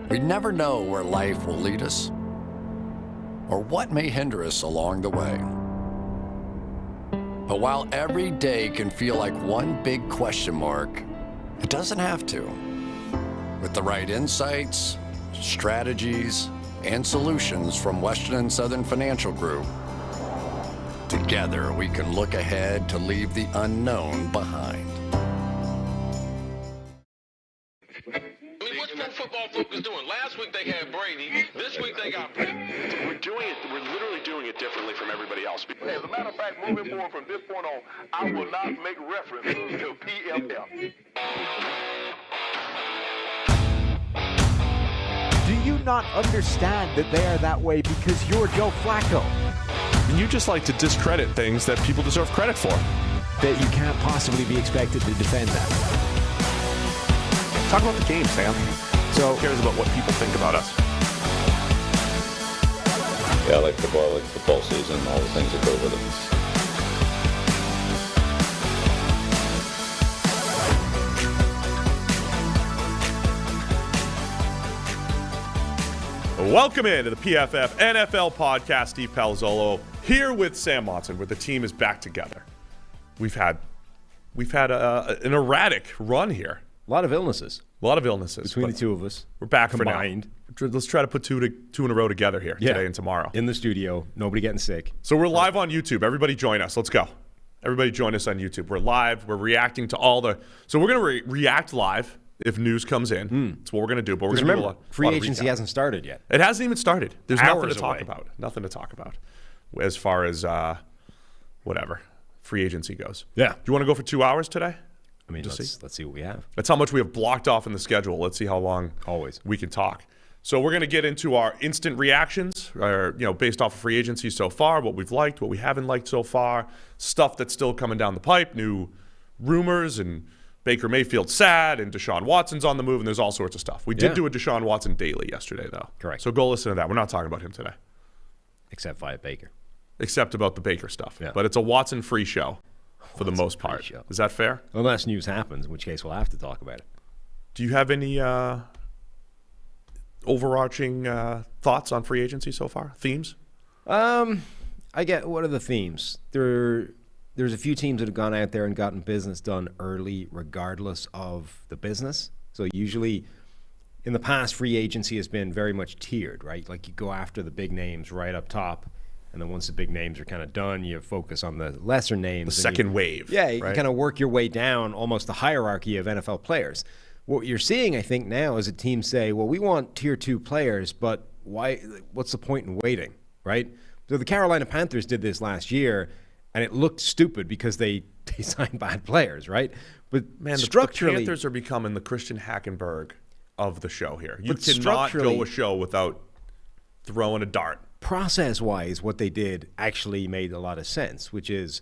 We never know where life will lead us or what may hinder us along the way. But while every day can feel like one big question mark, it doesn't have to. With the right insights, strategies, and solutions from Western and Southern Financial Group, together we can look ahead to leave the unknown behind. What's Pro Football Focus doing? Last week they had Brady. This week they got Brady. We're literally doing it differently from everybody else. As a matter of fact, moving forward from this point on, I will not make reference to PFF. Do you not understand that they are that way because you're Joe Flacco? And you just like to discredit things that people deserve credit for. That you can't possibly be expected to defend that. Talk about the game, Sam. So who cares about what people think about us? Yeah, I like football, I like football season, all the things that go with it. Welcome into the PFF NFL Podcast. Steve Palazzolo here with Sam Monson, where the team is back together. We've had an erratic run here. A lot of illnesses. Between the two of us. We're back combined. For now. Let's try to put two in a row together here today and tomorrow. In the studio. Nobody getting sick. So we're live on YouTube. Everybody join us. Let's go. Everybody join us on YouTube. We're live. We're reacting to all the... So we're going to react live if news comes in. That's what we're going to do. But we're going to do a lot. Free agency hasn't started yet. It hasn't even started. There's nothing to talk away. about. Nothing to talk about as far as whatever free agency goes. Yeah. Do you want to go for 2 hours today? I mean, let's see what we have. That's how much we have blocked off in the schedule. Let's see how long we can talk. So we're going to get into our instant reactions, based off of free agency so far, what we've liked, what we haven't liked so far, stuff that's still coming down the pipe, new rumors, and Baker Mayfield sad, and Deshaun Watson's on the move, and there's all sorts of stuff. We did do a Deshaun Watson daily yesterday, though. Correct. So go listen to that. We're not talking about him today. Except via Baker. Except about the Baker stuff. Yeah. But it's a Watson-free show. For the most part. Show. Is that fair? Unless news happens, in which case we'll have to talk about it. Do you have any overarching thoughts on free agency so far? Themes? What are the themes? There's a few teams that have gone out there and gotten business done early regardless of the business. So usually in the past, free agency has been very much tiered, right? Like you go after the big names right up top. And then once the big names are kind of done, you focus on the lesser names. The second wave. Yeah, you right? kind of work your way down almost the hierarchy of NFL players. What you're seeing, I think, now is a team say, well, we want tier 2 players, but why? What's the point in waiting, right? So the Carolina Panthers did this last year, and it looked stupid because they signed bad players, right? But man, structurally, the Panthers are becoming the Christian Hackenberg of the show here. You but cannot go a show without throwing a dart. Process-wise, what they did actually made a lot of sense, which is,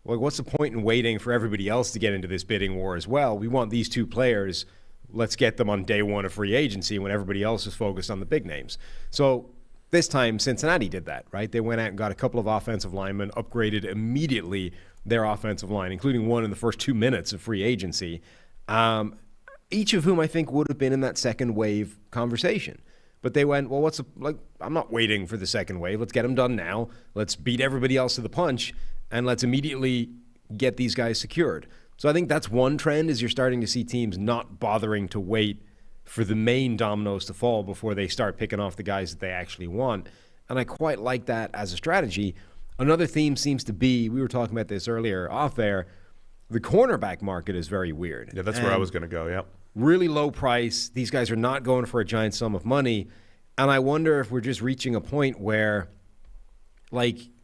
well, what's the point in waiting for everybody else to get into this bidding war as well? We want these two players. Let's get them on day one of free agency when everybody else is focused on the big names. So this time, Cincinnati did that, right? They went out and got a couple of offensive linemen, upgraded immediately their offensive line, including one in the first 2 minutes of free agency, each of whom I think would have been in that second wave conversation. But they went, well, I'm not waiting for the second wave. Let's get them done now. Let's beat everybody else to the punch, and let's immediately get these guys secured. So I think that's one trend, is you're starting to see teams not bothering to wait for the main dominoes to fall before they start picking off the guys that they actually want. And I quite like that as a strategy. Another theme seems to be, we were talking about this earlier off air, the cornerback market is very weird. Yeah, that's where I was going to go, yep. Really low price. These guys are not going for a giant sum of money. And I wonder if we're just reaching a point where,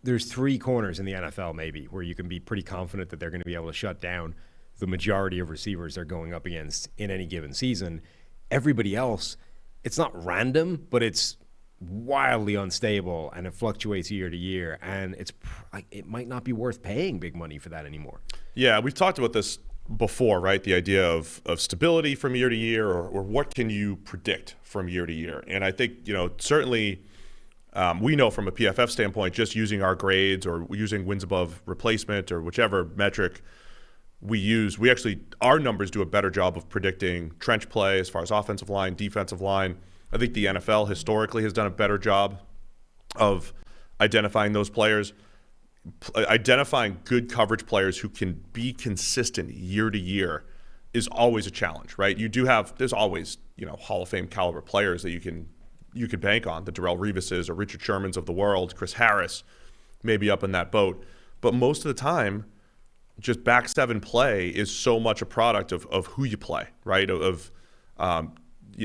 there's 3 corners in the NFL maybe where you can be pretty confident that they're going to be able to shut down the majority of receivers they're going up against in any given season. Everybody else, it's not random, but it's wildly unstable, and it fluctuates year to year. And it might not be worth paying big money for that anymore. Yeah, we've talked about this before, right? The idea of stability from year to year, or what can you predict from year to year? And I think, certainly we know from a PFF standpoint, just using our grades or using wins above replacement or whichever metric we use, our numbers do a better job of predicting trench play as far as offensive line, defensive line, I think the NFL historically has done a better job of identifying those players. Identifying good coverage players who can be consistent year to year is always a challenge, right? There's always, Hall of Fame caliber players that you could bank on, the Darrelle Revises or Richard Shermans of the world, Chris Harris, maybe up in that boat. But most of the time, just back seven play is so much a product of who you play, right? Of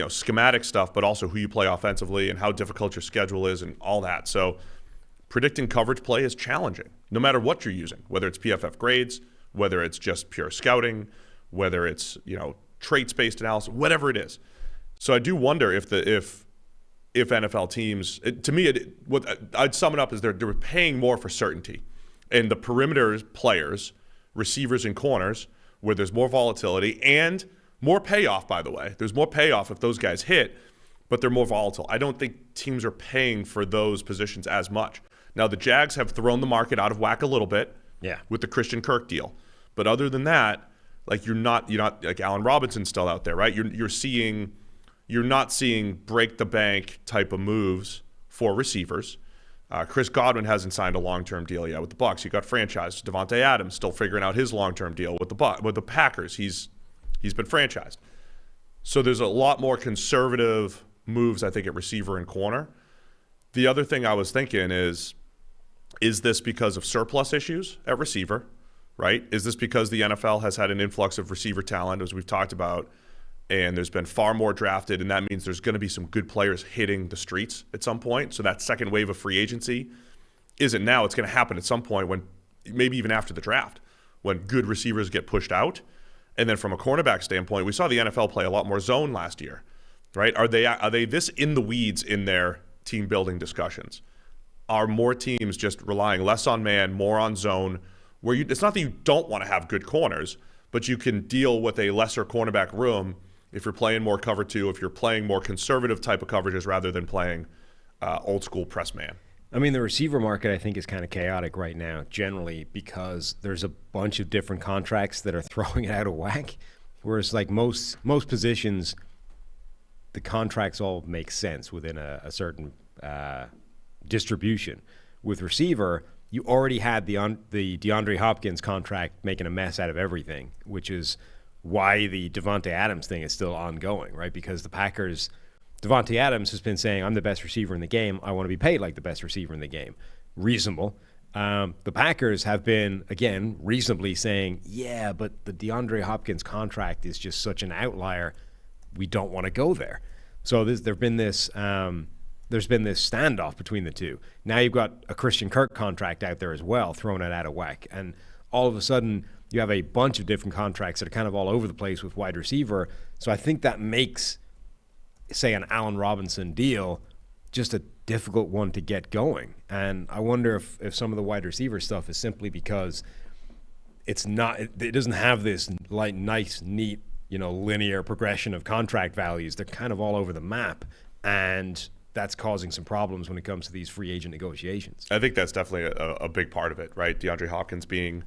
schematic stuff, but also who you play offensively and how difficult your schedule is and all that. So predicting coverage play is challenging, no matter what you're using, whether it's PFF grades, whether it's just pure scouting, whether it's traits-based analysis, whatever it is. So I do wonder if NFL teams, to me, what I'd sum it up as they're paying more for certainty, and the perimeter players, receivers and corners, where there's more volatility and more payoff. By the way, there's more payoff if those guys hit, but they're more volatile. I don't think teams are paying for those positions as much. Now, the Jags have thrown the market out of whack a little bit with the Christian Kirk deal. But other than that, like you're not like Allen Robinson's still out there, right? You're not seeing break the bank type of moves for receivers. Chris Godwin hasn't signed a long-term deal yet with the Bucs. You got franchised. Devontae Adams still figuring out his long-term deal with the Packers. He's been franchised. So there's a lot more conservative moves, I think, at receiver and corner. The other thing I was thinking is this because of surplus issues at receiver, right? Is this because the NFL has had an influx of receiver talent, as we've talked about, and there's been far more drafted, and that means there's going to be some good players hitting the streets at some point. So that second wave of free agency isn't now. It's going to happen at some point, when maybe even after the draft, when good receivers get pushed out. And then from a cornerback standpoint, we saw the NFL play a lot more zone last year, right? Are they this in the weeds in their team building discussions? Are more teams just relying less on man, more on zone, where it's not that you don't want to have good corners, but you can deal with a lesser cornerback room if you're playing more cover two, if you're playing more conservative type of coverages rather than playing old school press man. I mean, the receiver market, I think, is kind of chaotic right now, generally, because there's a bunch of different contracts that are throwing it out of whack. Whereas, like most positions, the contracts all make sense within a certain distribution. With receiver, you already had the DeAndre Hopkins contract making a mess out of everything, which is why the Devontae Adams thing is still ongoing, right? Because the Packers, Devontae Adams has been saying, I'm the best receiver in the game. I want to be paid like the best receiver in the game. Reasonable. The Packers have been, again, reasonably saying, yeah, but the DeAndre Hopkins contract is just such an outlier. We don't want to go there. So there's been this standoff between the two. Now you've got a Christian Kirk contract out there as well, throwing it out of whack. And all of a sudden, you have a bunch of different contracts that are kind of all over the place with wide receiver. So I think that makes, say, an Allen Robinson deal just a difficult one to get going. And I wonder if some of the wide receiver stuff is simply because it doesn't have this like nice, neat, linear progression of contract values. They're kind of all over the map, and that's causing some problems when it comes to these free agent negotiations. I think that's definitely a big part of it, right? DeAndre Hopkins being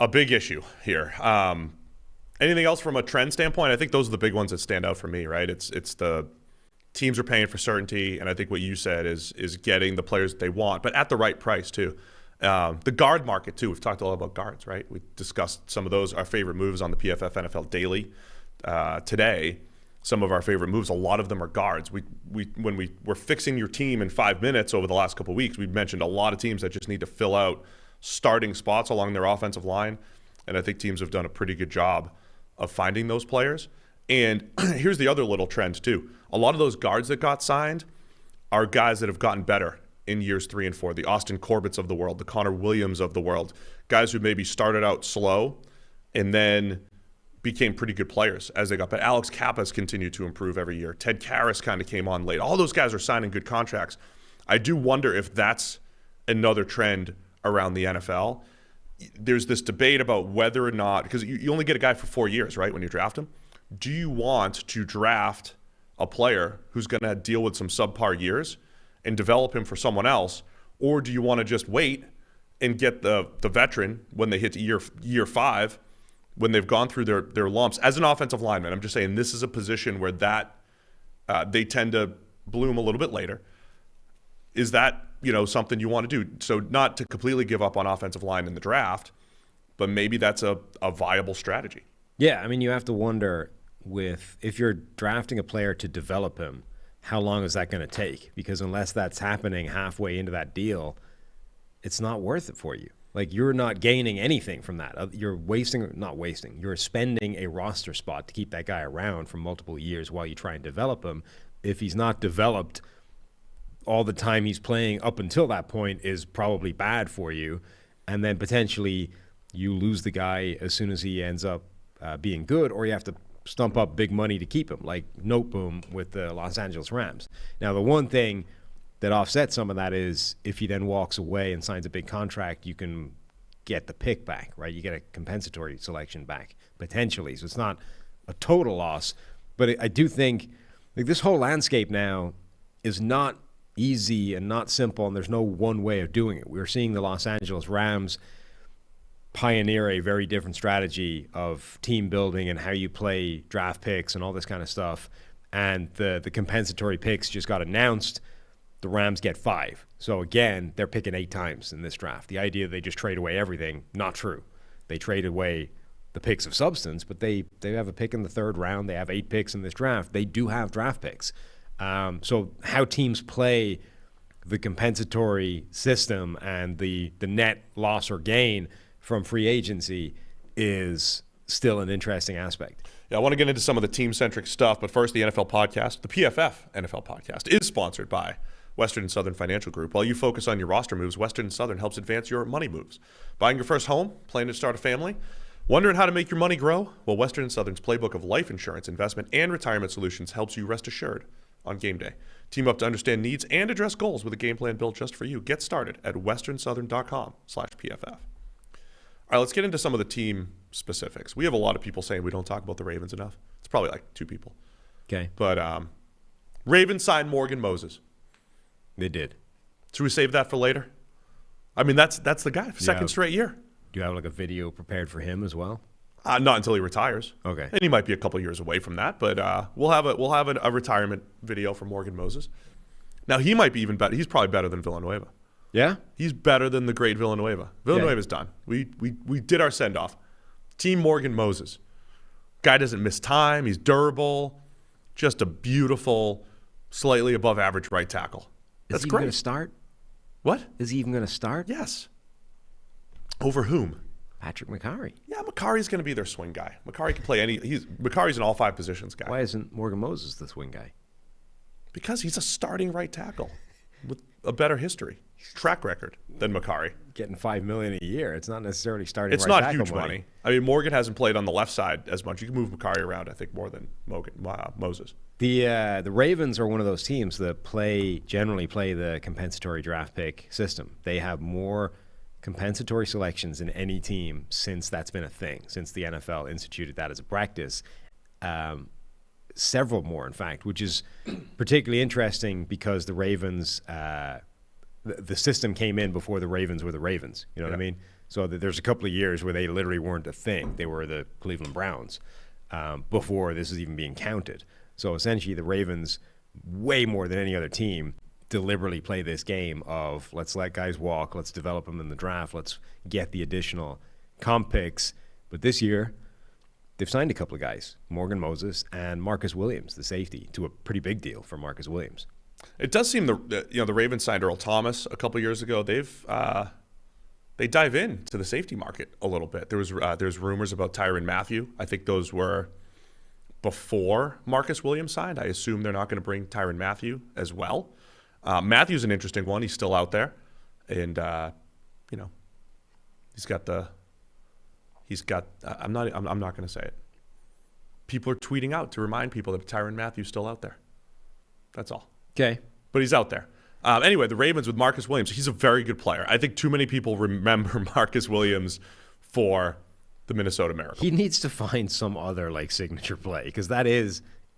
a big issue here. Anything else from a trend standpoint? I think those are the big ones that stand out for me, right? It's the teams are paying for certainty, and I think what you said is getting the players that they want, but at the right price too. The guard market too. We've talked a lot about guards, right? We discussed some of those, our favorite moves on the PFF NFL Daily today. Some of our favorite moves, a lot of them are guards. When we were fixing your team in 5 minutes over the last couple of weeks, we mentioned a lot of teams that just need to fill out starting spots along their offensive line, and I think teams have done a pretty good job of finding those players. And here's the other little trend too. A lot of those guards that got signed are guys that have gotten better in years 3 and 4. The Austin Corbett's of the world, the Connor Williams of the world, guys who maybe started out slow and then became pretty good players as they got better. Alex Kappa's continued to improve every year. Ted Karras kind of came on late. All those guys are signing good contracts. I do wonder if that's another trend around the NFL. There's this debate about whether or not, because you only get a guy for 4 years, right, when you draft him. Do you want to draft a player who's going to deal with some subpar years and develop him for someone else, or do you want to just wait and get the veteran when they hit year 5, when they've gone through their lumps? As an offensive lineman, I'm just saying this is a position where that They tend to bloom a little bit later. Is that, something you want to do? So not to completely give up on offensive line in the draft, but maybe that's a viable strategy. Yeah, I mean, you have to wonder if you're drafting a player to develop him, how long is that going to take? Because unless that's happening halfway into that deal, it's not worth it for you. Like, you're not gaining anything from that. You're you're spending a roster spot to keep that guy around for multiple years while you try and develop him. If he's not developed, all the time he's playing up until that point is probably bad for you. And then potentially you lose the guy as soon as he ends up being good, or you have to stump up big money to keep him, like Noteboom with the Los Angeles Rams. Now, the one thing that offsets some of that is if he then walks away and signs a big contract, you can get the pick back, right? You get a compensatory selection back, potentially. So it's not a total loss. But I do think this whole landscape now is not easy and not simple, and there's no one way of doing it. We're seeing the Los Angeles Rams pioneer a very different strategy of team building and how you play draft picks and all this kind of stuff. And the compensatory picks just got announced. The Rams get 5. So again, they're picking 8 times in this draft. The idea they just trade away everything, not true. They trade away the picks of substance, but they have a pick in the 3rd round. They have 8 picks in this draft. They do have draft picks. So how teams play the compensatory system and the net loss or gain from free agency is still an interesting aspect. Yeah, I want to get into some of the team-centric stuff, but first, the NFL Podcast, the PFF NFL Podcast, is sponsored by Western and Southern Financial Group. While you focus on your roster moves, Western and Southern helps advance your money moves. Buying your first home, planning to start a family, wondering how to make your money grow? Well, Western and Southern's playbook of life insurance, investment, and retirement solutions helps you rest assured on game day. Team up to understand needs and address goals with a game plan built just for you. Get started at westernsouthern.com/PFF. All right, let's get into some of the team specifics. We have a lot of people saying we don't talk about the Ravens enough. It's probably like 2 people. Okay. But Ravens signed Morgan Moses. They did. Should we save that for later? I mean, that's the guy. Second straight year. Do you have like a video prepared for him as well? Not until he retires. Okay. And he might be a couple years away from that, but we'll have a retirement video for Morgan Moses. Now, he might be even better. He's probably better than Villanueva. Yeah? He's better than the great Villanueva. Villanueva's done. We did our send-off. Team Morgan Moses. Guy doesn't miss time. He's durable. Just a beautiful, slightly above average right tackle. That's great. Is he going to start? What? Is he even going to start? Yes. Over whom? Patrick McCarry. Yeah, McCarry's going to be their swing guy. McCarry can play McCarry's an all 5 positions guy. Why isn't Morgan Moses the swing guy? Because he's a starting right tackle with a better history, track record than McCarry. Getting $5 million a year. It's not necessarily starting. It's right not tackle huge money. I mean, Morgan hasn't played on the left side as much. You can move McCarry around, I think, more than Moses. The Ravens are one of those teams that generally play the compensatory draft pick system. They have more compensatory selections in any team since that's been a thing, since the NFL instituted that as a practice. Several more, in fact, which is particularly interesting because the Ravens, the system came in before the Ravens were the Ravens. You know what I mean? So there's a couple of years where they literally weren't a thing. They were the Cleveland Browns before this was even being counted. So essentially the Ravens, way more than any other team, deliberately play this game of let's let guys walk, let's develop them in the draft, let's get the additional comp picks. But this year, they've signed a couple of guys, Morgan Moses and Marcus Williams, the safety, to a pretty big deal for Marcus Williams. It does seem the Ravens signed Earl Thomas a couple of years ago. They dive into the safety market a little bit. There's rumors about Tyrann Mathieu. I think those were before Marcus Williams signed. I assume they're not going to bring Tyrann Mathieu as well. Matthew's an interesting one. He's still out there, and he's got. I'm not going to say it. People are tweeting out to remind people that Tyrann Mathieu's still out there. That's all. Okay, but he's out there. Anyway, the Ravens with Marcus Williams. He's a very good player. I think too many people remember Marcus Williams for the Minnesota Miracle. He needs to find some other signature play because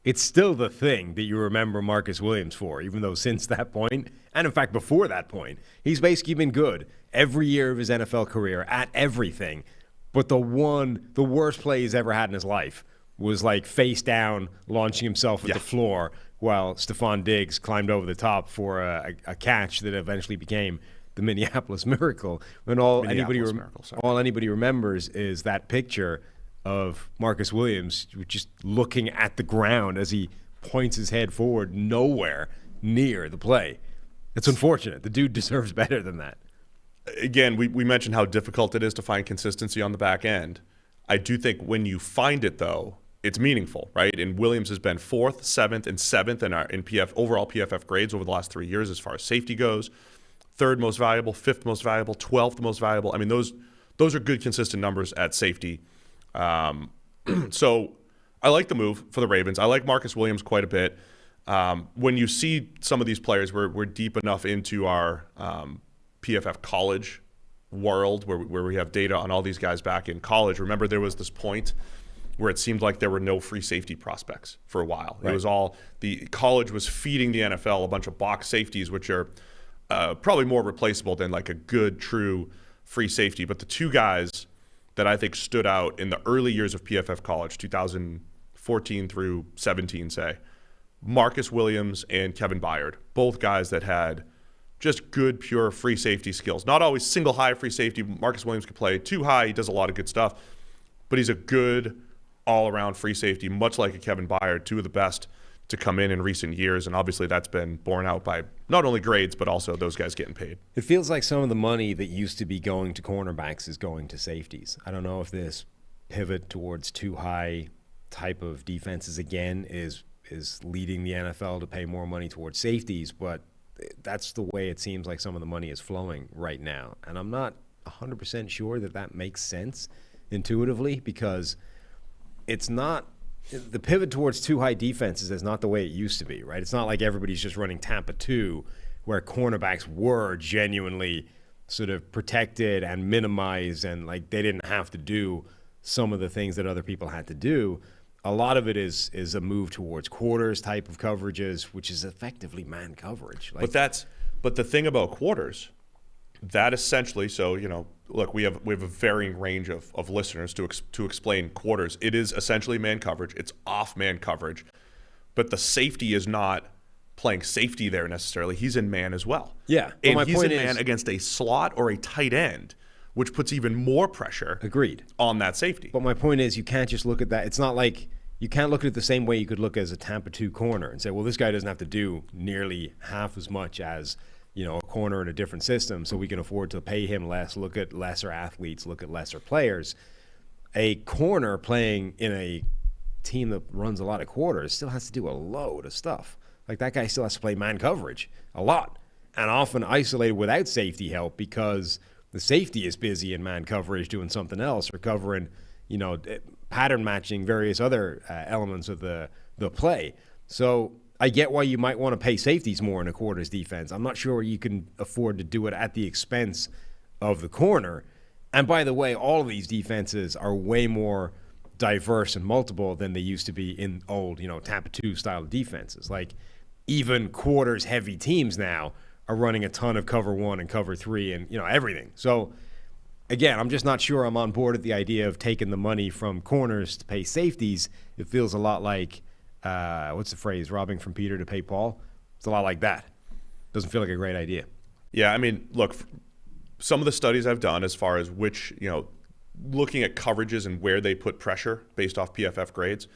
it's still the thing that you remember Marcus Williams for, even though since that point, and in fact before that point, he's basically been good every year of his NFL career at everything. But the worst play he's ever had in his life was face down, launching himself at the floor, while Stephon Diggs climbed over the top for a catch that eventually became the Minneapolis Miracle. When all anybody remembers is that picture of Marcus Williams just looking at the ground as he points his head forward nowhere near the play. It's unfortunate. The dude deserves better than that. Again, we mentioned how difficult it is to find consistency on the back end. I do think when you find it, though, it's meaningful, right? And Williams has been 4th, 7th, and 7th in overall PFF grades over the last 3 years as far as safety goes. 3rd most valuable, 5th most valuable, 12th most valuable. I mean, those are good, consistent numbers at safety. So I like the move for the Ravens. I like Marcus Williams quite a bit. When you see some of these players, we're deep enough into our PFF college world where we have data on all these guys back in college. Remember, there was this point where it seemed like there were no free safety prospects for a while. Right. It was all the college was feeding the NFL a bunch of box safeties, which are probably more replaceable than like a good, true free safety. But the two guys that I think stood out in the early years of PFF college, 2014 through 17, say, Marcus Williams and Kevin Byard, both guys that had just good, pure free safety skills. Not always single high free safety. Marcus Williams could play too high. He does a lot of good stuff. But he's a good all-around free safety, much like a Kevin Byard, two of the best to come in recent years. And obviously that's been borne out by not only grades, but also those guys getting paid. It feels like some of the money that used to be going to cornerbacks is going to safeties. I don't know if this pivot towards too high type of defenses again is leading the NFL to pay more money towards safeties, but that's the way it seems like some of the money is flowing right now. And I'm not 100% sure that makes sense intuitively, because it's not the pivot towards too high defenses is not the way it used to be, right? It's not like everybody's just running Tampa 2 where cornerbacks were genuinely sort of protected and minimized and like they didn't have to do some of the things that other people had to do. A lot of it is a move towards quarters type of coverages, which is effectively man coverage. But the thing about quarters, that essentially, so, you know, look, we have a varying range of listeners to explain quarters. It is essentially man coverage. It's off man coverage. But the safety is not playing safety there necessarily. He's in man as well. Yeah. And he's in man against a slot or a tight end, which puts even more pressure on that safety. But my point is you can't just look at that. It's not like you can't look at it the same way you could look as a Tampa 2 corner and say, well, this guy doesn't have to do nearly half as much as, you know, a corner in a different system, so we can afford to pay him less, look at lesser athletes, look at lesser players. A corner playing in a team that runs a lot of quarters still has to do a load of stuff. Like that guy still has to play man coverage a lot and often isolated without safety help because the safety is busy in man coverage doing something else or covering, you know, pattern matching various other elements of the play. So I get why you might want to pay safeties more in a quarters defense. I'm not sure you can afford to do it at the expense of the corner. And by the way, all of these defenses are way more diverse and multiple than they used to be in old, you know, Tampa 2 style defenses. Like even quarters heavy teams now are running a ton of cover 1 and cover 3 and, you know, everything. So again, I'm just not sure I'm on board with the idea of taking the money from corners to pay safeties. It feels a lot like, what's the phrase, robbing from Peter to pay Paul? It's a lot like that. Doesn't feel like a great idea. Yeah, I mean, look, some of the studies I've done as far as which, you know, looking at coverages and where they put pressure based off PFF grades,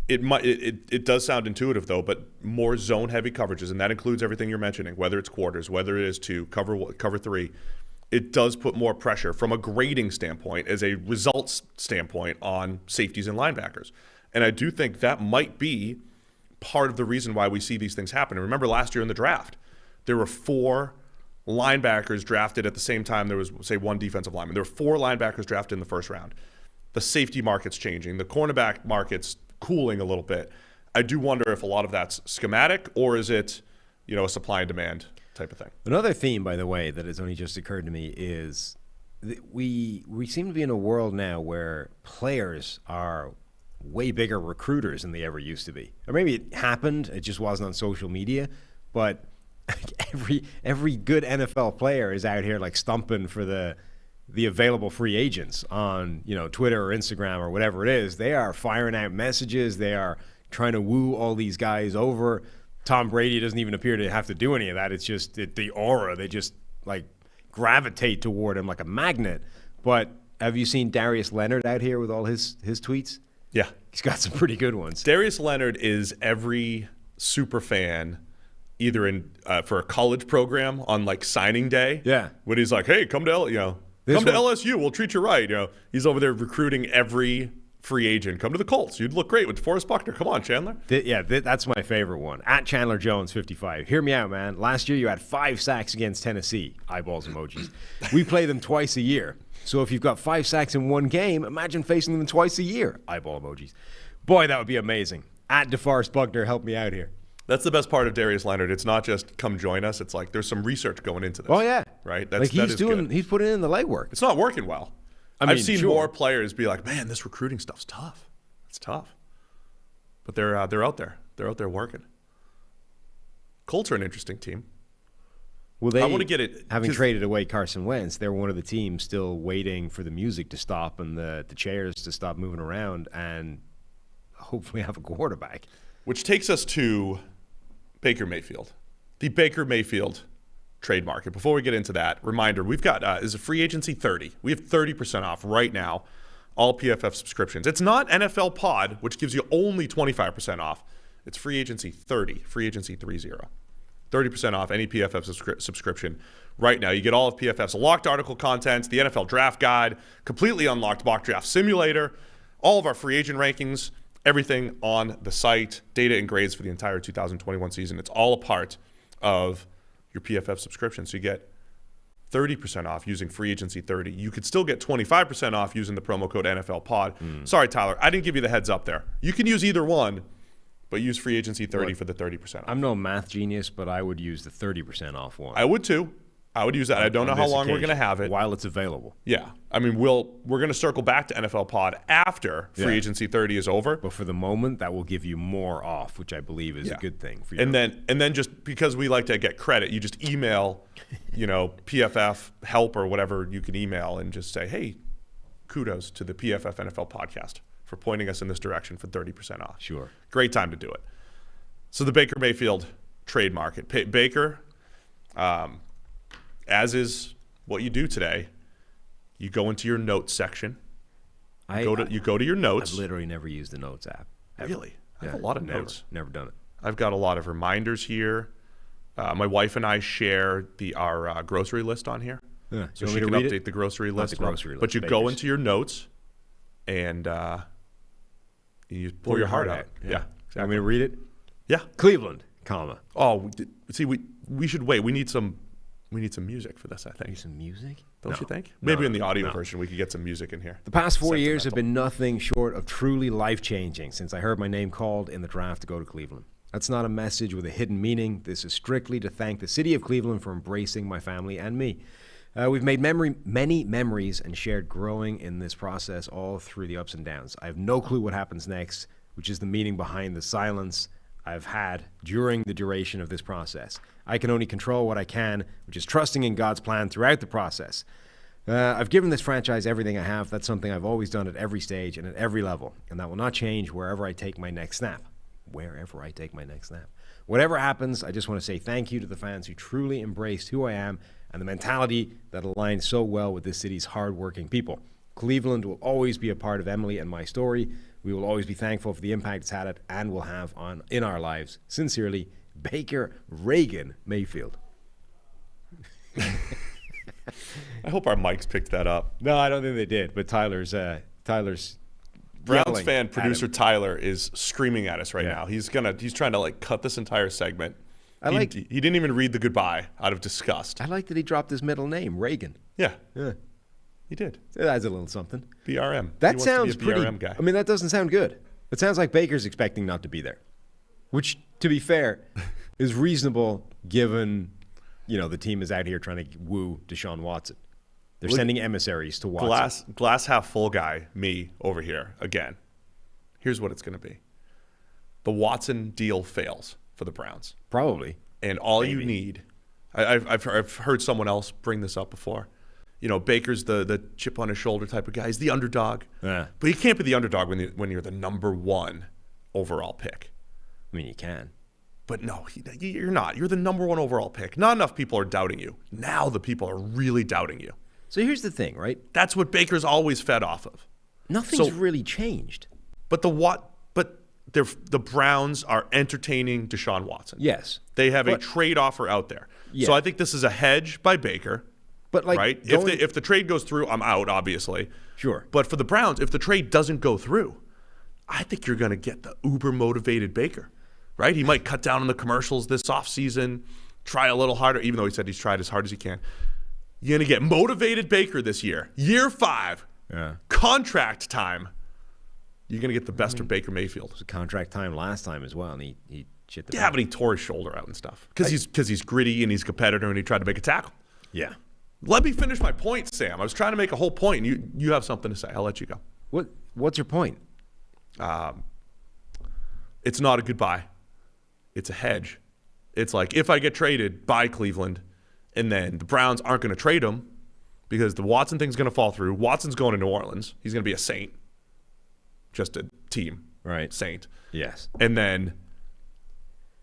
it does sound intuitive though, but more zone-heavy coverages, and that includes everything you're mentioning, whether it's quarters, whether it is to cover 3, it does put more pressure from a grading standpoint as a results standpoint on safeties and linebackers. And I do think that might be part of the reason why we see these things happen. And remember last year in the draft, there were 4 linebackers drafted at the same time there was, say, 1 defensive lineman. There were 4 linebackers drafted in the first round. The safety market's changing. The cornerback market's cooling a little bit. I do wonder if a lot of that's schematic or is it, you know, a supply and demand type of thing. Another theme, by the way, that has only just occurred to me is that we seem to be in a world now where players are way bigger recruiters than they ever used to be. Or maybe it happened, it just wasn't on social media, but every good NFL player is out here like stumping for the available free agents on, you know, Twitter or Instagram or whatever it is. They are firing out messages, they are trying to woo all these guys over. Tom Brady doesn't even appear to have to do any of that. It's just the aura. They just like gravitate toward him like a magnet. But have you seen Darius Leonard out here with all his tweets? Yeah. He's got some pretty good ones. Darius Leonard is every super fan either in for a college program on like signing day. Yeah. When he's like, hey, come to LSU, we'll treat you right. He's over there recruiting every free agent. Come to the Colts. You'd look great with Forrest Buckner. Come on, Chandler. That's my favorite one. At Chandler Jones 55. Hear me out, man. Last year you had 5 sacks against Tennessee. Eyeballs emojis. We play them twice a year. So if you've got 5 sacks in one game, imagine facing them twice a year. Eyeball emojis. Boy, that would be amazing. At DeForest Buckner, help me out here. That's the best part of Darius Leonard. It's not just come join us. It's like there's some research going into this. Oh yeah, right. He's putting in the legwork. It's not working well. I've seen more players be like, "Man, this recruiting stuff's tough. It's tough," but they're out there. They're out there working. Colts are an interesting team. Well, I want to get it. Having traded away Carson Wentz, they're one of the teams still waiting for the music to stop and the chairs to stop moving around and hopefully have a quarterback. Which takes us to Baker Mayfield, the Baker Mayfield trade market. Before we get into that, reminder, we've got is a free agency 30. We have 30% off right now, all PFF subscriptions. It's not NFL Pod, which gives you only 25% off. It's free agency 30, free agency 30. 30% off any PFF subscription right now. You get all of PFF's locked article content, the NFL draft guide, completely unlocked mock draft simulator, all of our free agent rankings, everything on the site, data and grades for the entire 2021 season. It's all a part of your PFF subscription. So you get 30% off using free agency 30. You could still get 25% off using the promo code NFL Pod. Sorry, Tyler, I didn't give you the heads up there. You can use either one, but use free agency 30 for the 30% off. I'm no math genius, but I would use the 30% off one. I would too. I would use that. I don't know how long we're going to have it. While it's available. Yeah. I mean, we're going to circle back to NFL Pod after free agency 30 is over. But for the moment, that will give you more off, which I believe is a good thing for you. And then just because we like to get credit, you just email, PFF help or whatever you can email and just say, hey, kudos to the PFF NFL Podcast for pointing us in this direction for 30% off. Sure. Great time to do it. So the Baker Mayfield trade market. Baker, as is what you do today, you go into your notes section. You go to your notes. I've literally never used the notes app. Ever. Really? I have a lot of notes. Never done it. I've got a lot of reminders here. My wife and I share our grocery list on here. Yeah. So she can update the grocery list. But you go into your notes and you pour your heart out. Yeah. Exactly. Want me to read it? Yeah. Cleveland, comma. Oh, see, we should wait. We need some music for this, I think. Need some music? Don't you think? Maybe in the audio version we could get some music in here. The past 4 years have been nothing short of truly life-changing since I heard my name called in the draft to go to Cleveland. That's not a message with a hidden meaning. This is strictly to thank the city of Cleveland for embracing my family and me. We've made many memories and shared growing in this process all through the ups and downs. I have no clue what happens next, which is the meaning behind the silence I've had during the duration of this process. I can only control what I can, which is trusting in God's plan throughout the process. I've given this franchise everything I have. That's something I've always done at every stage and at every level, and that will not change wherever I take my next snap. Wherever I take my next snap. Whatever happens, I just want to say thank you to the fans who truly embraced who I am and the mentality that aligns so well with this city's hardworking people. Cleveland will always be a part of Emily and my story. We will always be thankful for the impact it's had and will have in our lives. Sincerely, Baker Reagan Mayfield. I hope our mics picked that up. No, I don't think they did, but Tyler's Browns fan producer Tyler is screaming at us right now. He's trying to cut this entire segment. He didn't even read the goodbye out of disgust. I like that he dropped his middle name, Reagan. Yeah. He did. It adds a little something. BRM. That sounds pretty. BRM guy. I mean, that doesn't sound good. It sounds like Baker's expecting not to be there, which, to be fair, is reasonable given, the team is out here trying to woo Deshaun Watson. They're sending emissaries to Watson. Glass half full guy, me over here again. Here's what it's going to be. The Watson deal fails for the Browns. Probably. And all you need, I've heard someone else bring this up before. Baker's the chip on his shoulder type of guy. He's the underdog. Yeah. But you can't be the underdog when you're the number one overall pick. I mean, you can. But no, you're not. You're the number 1 overall pick. Not enough people are doubting you. Now the people are really doubting you. So here's the thing, right? That's what Baker's always fed off of. Nothing's really changed. But the Browns are entertaining Deshaun Watson. Yes. They have a trade offer out there. Yeah. So I think this is a hedge by Baker. But right? If the trade goes through, I'm out, obviously. Sure. But for the Browns, if the trade doesn't go through, I think you're going to get the uber-motivated Baker, right? He might cut down on the commercials this offseason, try a little harder, even though he said he's tried as hard as he can. You're going to get motivated Baker this year. Year 5, contract time. You're going to get the best of Baker Mayfield. It was a contract time last time as well, and he shit the bed. But he tore his shoulder out and stuff because he's gritty and he's a competitor and he tried to make a tackle. Yeah. Let me finish my point, Sam. I was trying to make a whole point, and you have something to say. I'll let you go. What's your point? It's not a goodbye. It's a hedge. It's like, if I get traded by Cleveland, and then the Browns aren't going to trade him because the Watson thing's going to fall through. Watson's going to New Orleans. He's going to be a Saint. Just a team. Right. Saint. Yes. And then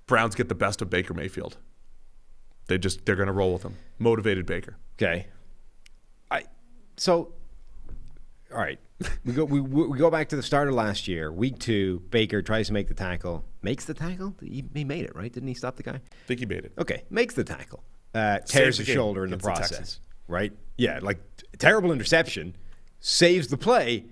Browns get the best of Baker Mayfield. They're going to roll with him. Motivated Baker. Okay. All right. We go back to the start of last year. Week 2, Baker tries to make the tackle. Makes the tackle? He made it, right? Didn't he stop the guy? I think he made it. Okay. Makes the tackle. Tears his shoulder in the process. Right? Yeah, like terrible interception. Saves the play.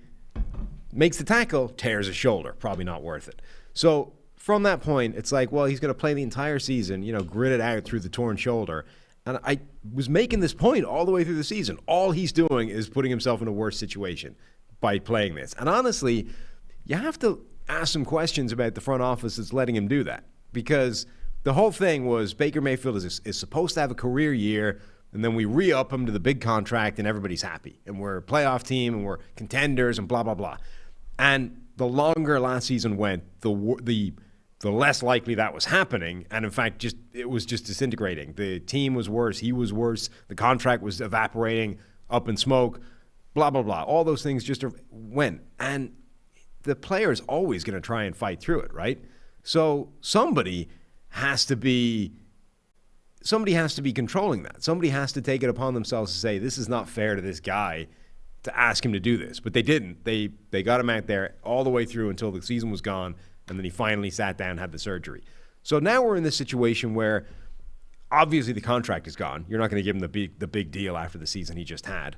Makes the tackle. Tears his shoulder. Probably not worth it. So from that point, it's like, well, he's going to play the entire season, grit it out through the torn shoulder. And I was making this point all the way through the season. All he's doing is putting himself in a worse situation by playing this. And honestly, you have to ask some questions about the front office that's letting him do that. Because the whole thing was Baker Mayfield is supposed to have a career year, and then we re-up him to the big contract, and everybody's happy. And we're a playoff team, and we're contenders, and blah, blah, blah. And the longer last season went, the less likely that was happening. And in fact, it was just disintegrating. The team was worse. He was worse. The contract was evaporating up in smoke, blah, blah, blah. All those things just went. And the player is always going to try and fight through it, right? So somebody has to be controlling that. Somebody has to take it upon themselves to say, this is not fair to this guy to ask him to do this. But they didn't. They got him out there all the way through until the season was gone. And then he finally sat down and had the surgery. So now we're in this situation where obviously the contract is gone. You're not going to give him the big deal after the season he just had.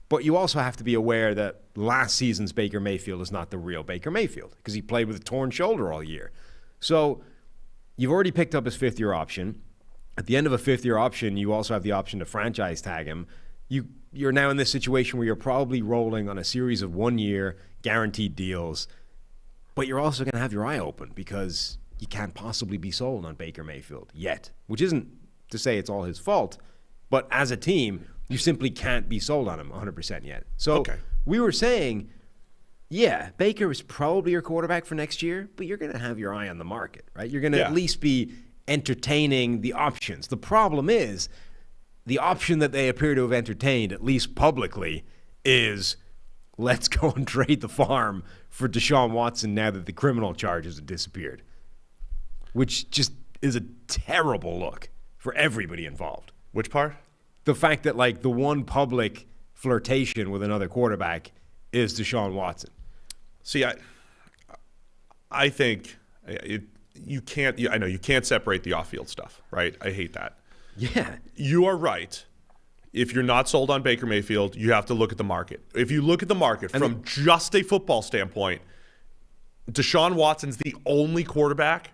But you also have to be aware that last season's Baker Mayfield is not the real Baker Mayfield because he played with a torn shoulder all year. So you've already picked up his 5th-year option. At the end of a 5th-year option, you also have the option to franchise tag him. You're now in this situation where you're probably rolling on a series of 1-year guaranteed deals. But you're also going to have your eye open because you can't possibly be sold on Baker Mayfield yet, which isn't to say it's all his fault, but as a team, you simply can't be sold on him 100% yet. So we were saying, yeah, Baker is probably your quarterback for next year, but you're going to have your eye on the market, right? You're going to at least be entertaining the options. The problem is the option that they appear to have entertained, at least publicly, is let's go and trade the farm for Deshaun Watson now that the criminal charges have disappeared, which just is a terrible look for everybody involved. Which part? The fact that, like, the one public flirtation with another quarterback is Deshaun Watson. See, I think you can't. I know you can't separate the off-field stuff, right? I hate that. Yeah. You are right. If you're not sold on Baker Mayfield, you have to look at the market. If you look at the market from just a football standpoint, Deshaun Watson's the only quarterback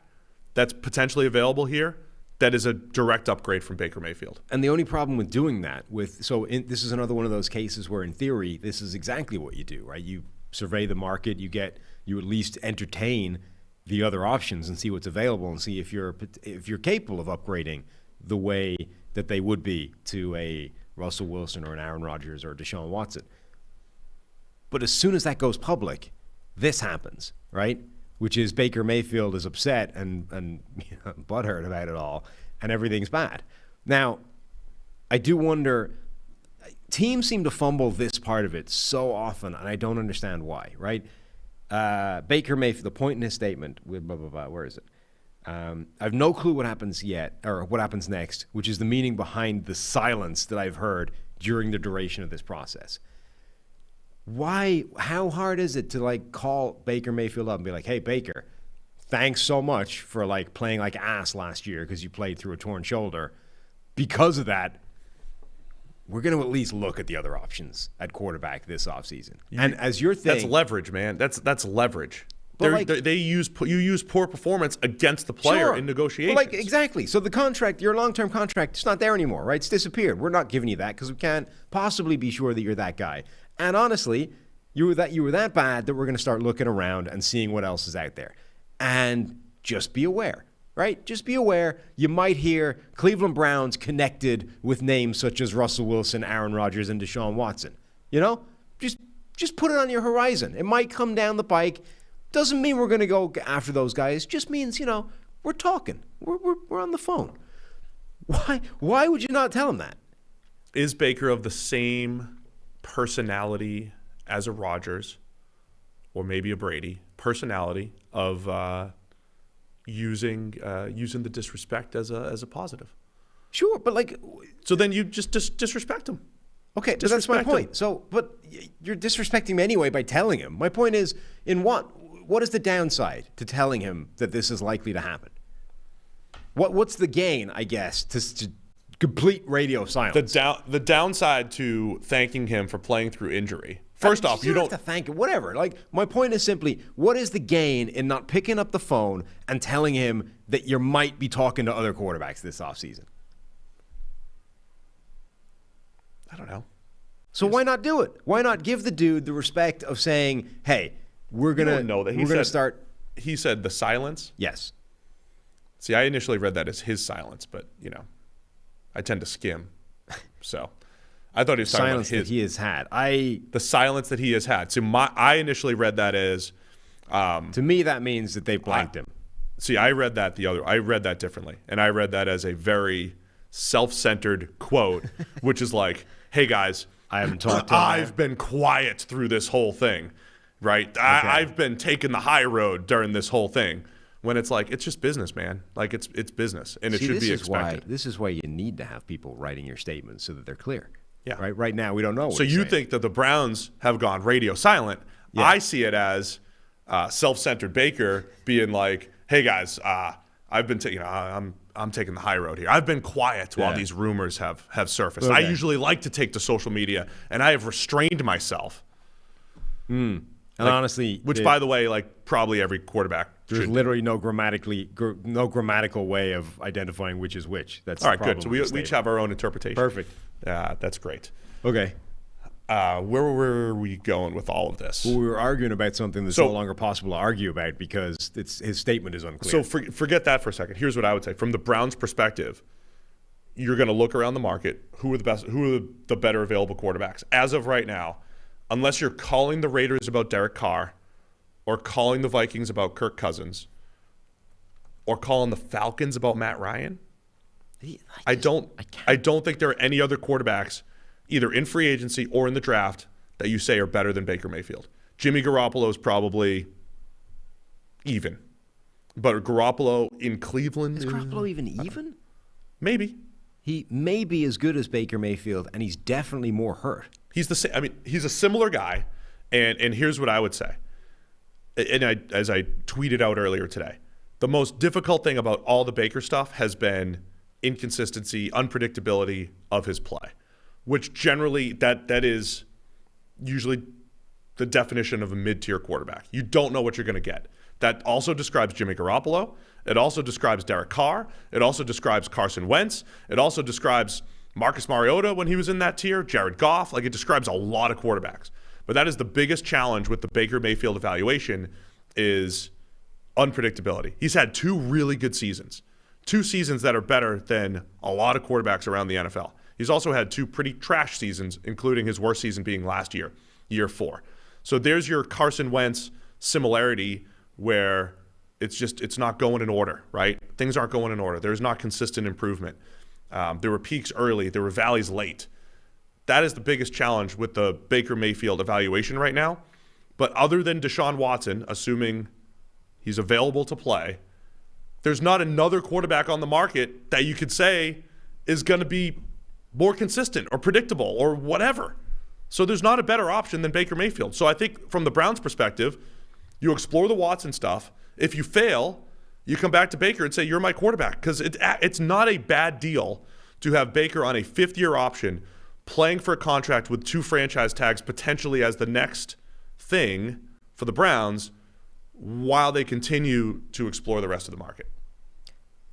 that's potentially available here that is a direct upgrade from Baker Mayfield. And the only problem with doing that, this is another one of those cases where, in theory, this is exactly what you do, right? You survey the market, you at least entertain the other options and see what's available and see if you're capable of upgrading the way that they would be to a Russell Wilson or an Aaron Rodgers or a Deshaun Watson. But as soon as that goes public, this happens, right? Which is Baker Mayfield is upset and butthurt about it all, and everything's bad. Now, I do wonder, teams seem to fumble this part of it so often, and I don't understand why, right? Baker Mayfield, the point in his statement, with blah, blah, blah, where is it? I have no clue what happens yet, or what happens next, which is the meaning behind the silence that I've heard during the duration of this process. Why? How hard is it to like call Baker Mayfield up and be like, hey, Baker, thanks so much for like playing like ass last year because you played through a torn shoulder. Because of that, we're going to at least look at the other options at quarterback this offseason. And as your thing, that's leverage, man. That's leverage. Like, you use poor performance against the player in negotiations. Like exactly. So the contract, your long-term contract, it's not there anymore, right? It's disappeared. We're not giving you that because we can't possibly be sure that you're that guy. And honestly, you were that bad that we're going to start looking around and seeing what else is out there. And just be aware, right? Just be aware. You might hear Cleveland Browns connected with names such as Russell Wilson, Aaron Rodgers, and Deshaun Watson. You know, just put it on your horizon. It might come down the pike. Doesn't mean we're going to go after those guys. Just means, you know, we're talking. We're on the phone. Why would you not tell him that? Is Baker of the same personality as a Rodgers or maybe a Brady? Personality of using the disrespect as a positive. Sure, but like, so then you just disrespect him. Okay, but that's my point. So, but you're disrespecting him anyway by telling him. My point is, in what is the downside to telling him that this is likely to happen? What's the gain, I guess, to complete radio silence? The downside to thanking him for playing through injury. First off, you don't have to thank him. Whatever. Like, my point is simply, what is the gain in not picking up the phone and telling him that you might be talking to other quarterbacks this offseason? I don't know. So why not do it? Why not give the dude the respect of saying, "Hey, we're gonna start." He said the silence. Yes. See, I initially read that as his silence, but you know, I tend to skim. So I thought he was talking about that he has had. The silence that he has had. So I initially read that as. To me, that means that they blanked him. See, I read that differently, and I read that as a very self-centered quote, which is like, "Hey guys, I haven't talked to him. I've been quiet through this whole thing, right? Okay. I've been taking the high road during this whole thing." When it's like, it's just business, man. Like it's business, and it should be expected. This is why you need to have people writing your statements so that they're clear. Yeah. Right. Right now, we don't know. So you think that the Browns have gone radio silent? Yeah. I see it as self-centered Baker being like, "Hey guys, I've been taking. I'm taking the high road here. I've been quiet while these rumors have surfaced. Okay. I usually like to take to social media, and I have restrained myself." And honestly, by the way, like probably every quarterback. There's literally no grammatical way of identifying which is which. That's all right. Good. So we each have our own interpretation. Perfect. That's great. Okay. Where were we going with all of this? Well, we were arguing about something that's no longer possible to argue about because his statement is unclear. So forget that for a second. Here's what I would say. From the Browns' perspective, you're going to look around the market. Who are the better available quarterbacks? As of right now, unless you're calling the Raiders about Derek Carr or calling the Vikings about Kirk Cousins or calling the Falcons about Matt Ryan, I don't think there are any other quarterbacks either in free agency or in the draft that you say are better than Baker Mayfield. Jimmy Garoppolo is probably even. But Garoppolo in Cleveland... Is Garoppolo even? Maybe. He may be as good as Baker Mayfield, and he's definitely more hurt. He's the same. I mean, he's a similar guy, and here's what I would say. And as I tweeted out earlier today, the most difficult thing about all the Baker stuff has been inconsistency, unpredictability of his play, which generally that is usually the definition of a mid-tier quarterback. You don't know what you're going to get. That also describes Jimmy Garoppolo. It also describes Derek Carr. It also describes Carson Wentz. It also describes Marcus Mariota when he was in that tier, Jared Goff. Like, it describes a lot of quarterbacks. But that is the biggest challenge with the Baker Mayfield evaluation is unpredictability. He's had 2 really good seasons, 2 seasons that are better than a lot of quarterbacks around the NFL. He's also had 2 pretty trash seasons, including his worst season being last year, year 4. So there's your Carson Wentz similarity where it's not going in order, right? Things aren't going in order. There's not consistent improvement. There were peaks early. There were valleys late. That is the biggest challenge with the Baker Mayfield evaluation right now But other than Deshaun Watson, assuming he's available to play, there's not another quarterback on the market that you could say is going to be more consistent or predictable or whatever. So there's not a better option than Baker Mayfield. So I think from the Browns' perspective, you explore the Watson stuff. If you fail, you come back to Baker and say, you're my quarterback. Because it's not a bad deal to have Baker on a fifth-year option playing for a contract with 2 franchise tags potentially as the next thing for the Browns while they continue to explore the rest of the market.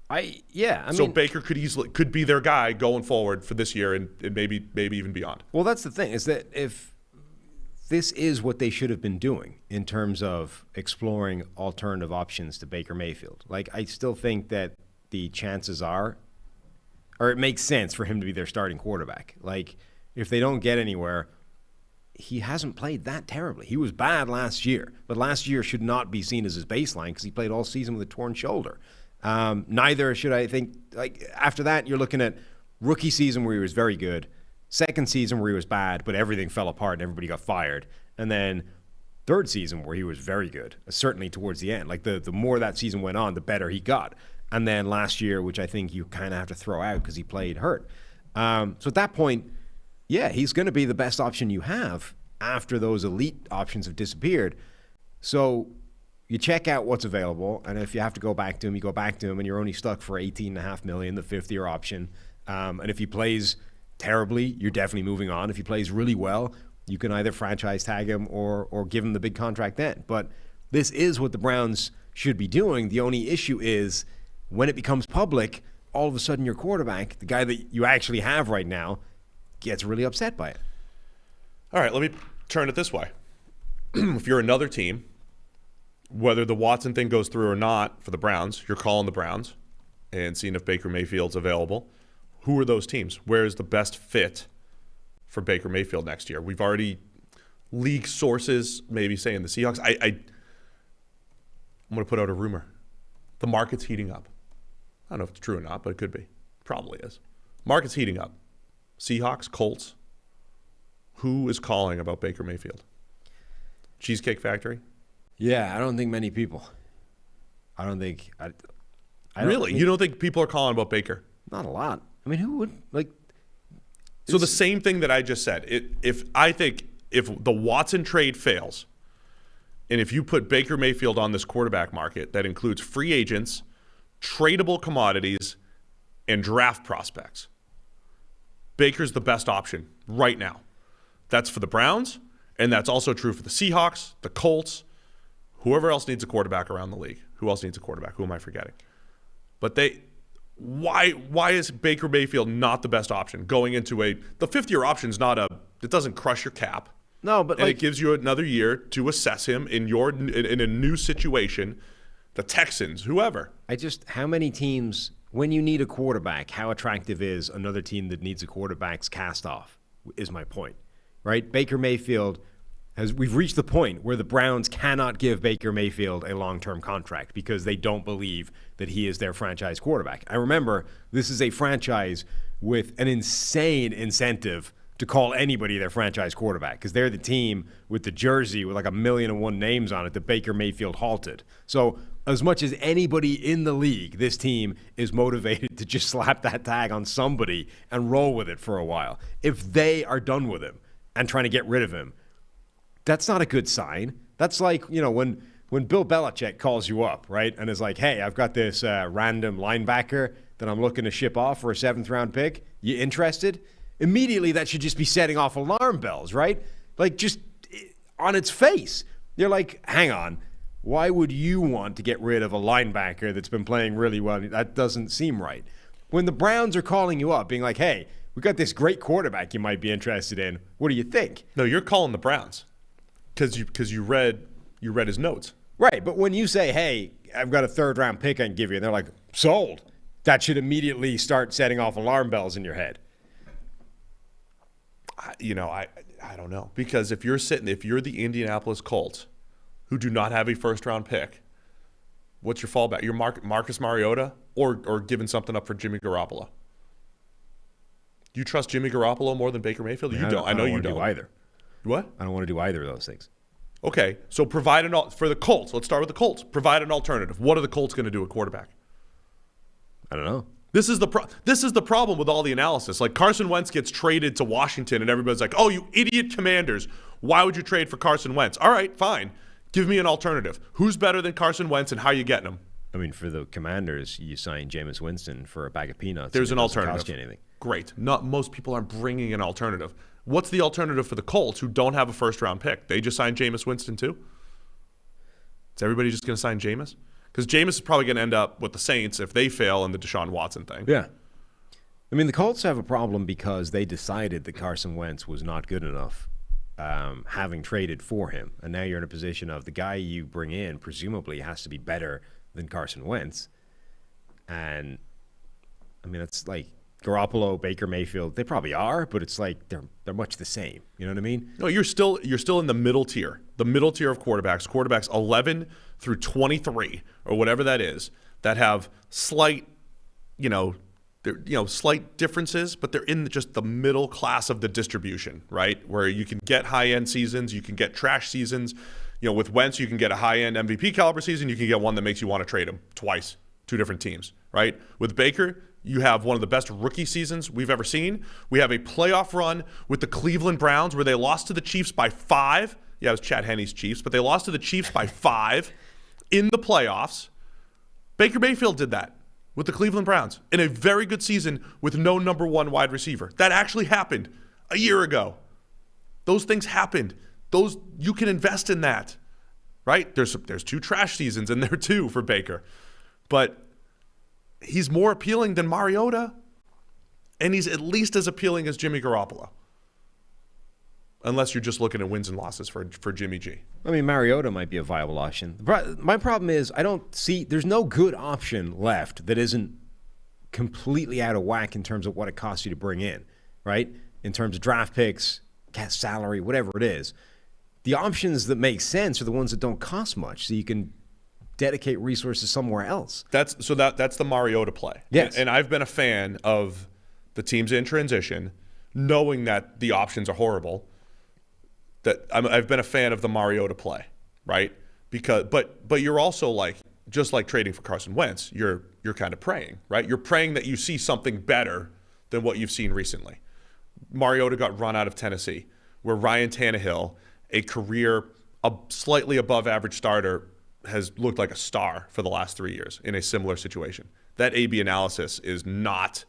I mean, Baker could be their guy going forward for this year and maybe even beyond. Well, that's the thing, is that if this is what they should have been doing in terms of exploring alternative options to Baker Mayfield. Like, I still think that the chances are, or it makes sense for him to be their starting quarterback. Like, if they don't get anywhere, he hasn't played that terribly. He was bad last year, but last year should not be seen as his baseline because he played all season with a torn shoulder. Neither should I think, like, after that, you're looking at rookie season where he was very good, second season where he was bad, but everything fell apart and everybody got fired, and then third season where he was very good, certainly towards the end. Like, the more that season went on, the better he got. And then last year, which I think you kind of have to throw out because he played hurt. So at that point, yeah, he's going to be the best option you have after those elite options have disappeared. So you check out what's available, and if you have to go back to him, you go back to him, and you're only stuck for $18.5 million, the fifth-year option. And if he plays terribly, you're definitely moving on. If he plays really well, you can either franchise tag him or give him the big contract then. But this is what the Browns should be doing. The only issue is when it becomes public, all of a sudden your quarterback, the guy that you actually have right now, gets really upset by it. All right, let me turn it this way. If you're another team, whether the Watson thing goes through or not for the Browns, you're calling the Browns and seeing if Baker Mayfield's available. Who are those teams? Where is the best fit for Baker Mayfield next year? We've already leaked sources maybe saying the Seahawks. I'm going to put out a rumor. The market's heating up. I don't know if it's true or not, but it could be. Probably is. Market's heating up. Seahawks, Colts. Who is calling about Baker Mayfield? Cheesecake Factory? Yeah, I don't think many people. I don't think. Really? You don't think people are calling about Baker? Not a lot. I mean, who would like? So the same thing that I just said. If the Watson trade fails, and if you put Baker Mayfield on this quarterback market that includes free agents, tradable commodities, and draft prospects, Baker's the best option right now. That's for the Browns, and that's also true for the Seahawks, the Colts, whoever else needs a quarterback around the league. Who else needs a quarterback? Who am I forgetting? But why is Baker Mayfield not the best option going into the fifth-year option? It doesn't crush your cap. No, but it gives you another year to assess him in a new situation. The Texans, whoever. How many teams, when you need a quarterback, how attractive is another team that needs a quarterback's cast off, is my point, right? Baker Mayfield, we've reached the point where the Browns cannot give Baker Mayfield a long-term contract because they don't believe that he is their franchise quarterback. I remember this is a franchise with an insane incentive to call anybody their franchise quarterback because they're the team with the jersey with like 1,000,001 names on it that Baker Mayfield halted. So as much as anybody in the league, this team is motivated to just slap that tag on somebody and roll with it for a while. If they are done with him and trying to get rid of him, that's not a good sign. That's like, when Bill Belichick calls you up, right, and is like, hey, I've got this random linebacker that I'm looking to ship off for a 7th-round pick. You interested? Immediately, that should just be setting off alarm bells, right? Like, just on its face. You're like, hang on. Why would you want to get rid of a linebacker that's been playing really well? That doesn't seem right. When the Browns are calling you up, being like, hey, we got this great quarterback you might be interested in. What do you think? No, you're calling the Browns because you read his notes. Right, but when you say, hey, I've got a 3rd-round pick I can give you, and they're like, sold. That should immediately start setting off alarm bells in your head. I don't know. Because if you're the Indianapolis Colts, who do not have a 1st-round pick, what's your fallback? You're Marcus Mariota or giving something up for Jimmy Garoppolo? Do you trust Jimmy Garoppolo more than Baker Mayfield? You don't. I know you don't. Do either. What? I don't want to do either of those things. Okay, so for the Colts. Let's start with the Colts. Provide an alternative. What are the Colts going to do at quarterback? I don't know. This is the problem with all the analysis. Like Carson Wentz gets traded to Washington, and everybody's like, "Oh, you idiot Commanders! Why would you trade for Carson Wentz?" All right, fine. Give me an alternative. Who's better than Carson Wentz, and how are you getting him? I mean, for the Commanders, you sign Jameis Winston for a bag of peanuts. There's an alternative. Cost you anything. Great. Not most people aren't bringing an alternative. What's the alternative for the Colts, who don't have a first-round pick? They just signed Jameis Winston too. Is everybody just going to sign Jameis? Because Jameis is probably going to end up with the Saints if they fail in the Deshaun Watson thing. Yeah. I mean, the Colts have a problem because they decided that Carson Wentz was not good enough, having traded for him. And now you're in a position of the guy you bring in presumably has to be better than Carson Wentz. And, I mean, it's like Garoppolo, Baker Mayfield, they probably are, but it's like they're much the same. You know what I mean? No, you're still in the middle tier. The middle tier of quarterbacks 11 through 23 or whatever that is, that have slight, slight differences, but they're in just the middle class of the distribution, right? Where you can get high-end seasons, you can get trash seasons. With Wentz, you can get a high-end MVP caliber season, you can get one that makes you want to trade him twice, two different teams, right? With Baker, you have one of the best rookie seasons we've ever seen. We have a playoff run with the Cleveland Browns where they lost to the Chiefs by 5. Yeah, it was Chad Henne's Chiefs, but they lost to the Chiefs by 5 in the playoffs. Baker Mayfield did that with the Cleveland Browns in a very good season with no number one wide receiver. That actually happened a year ago. Those things happened. You can invest in that, right? There's 2 trash seasons in there too for Baker. But he's more appealing than Mariota, and he's at least as appealing as Jimmy Garoppolo. Unless you're just looking at wins and losses for Jimmy G. I mean, Mariota might be a viable option. My problem is there's no good option left that isn't completely out of whack in terms of what it costs you to bring in, right? In terms of draft picks, salary, whatever it is. The options that make sense are the ones that don't cost much, so you can dedicate resources somewhere else. That's the Mariota play. Yes. And I've been a fan of the teams in transition, knowing that the options are horrible. I've been a fan of the Mariota play, right? But you're also just like trading for Carson Wentz, you're kind of praying, right? You're praying that you see something better than what you've seen recently. Mariota got run out of Tennessee, where Ryan Tannehill, a career slightly above average starter, has looked like a star for the last 3 years in a similar situation. That A/B analysis is not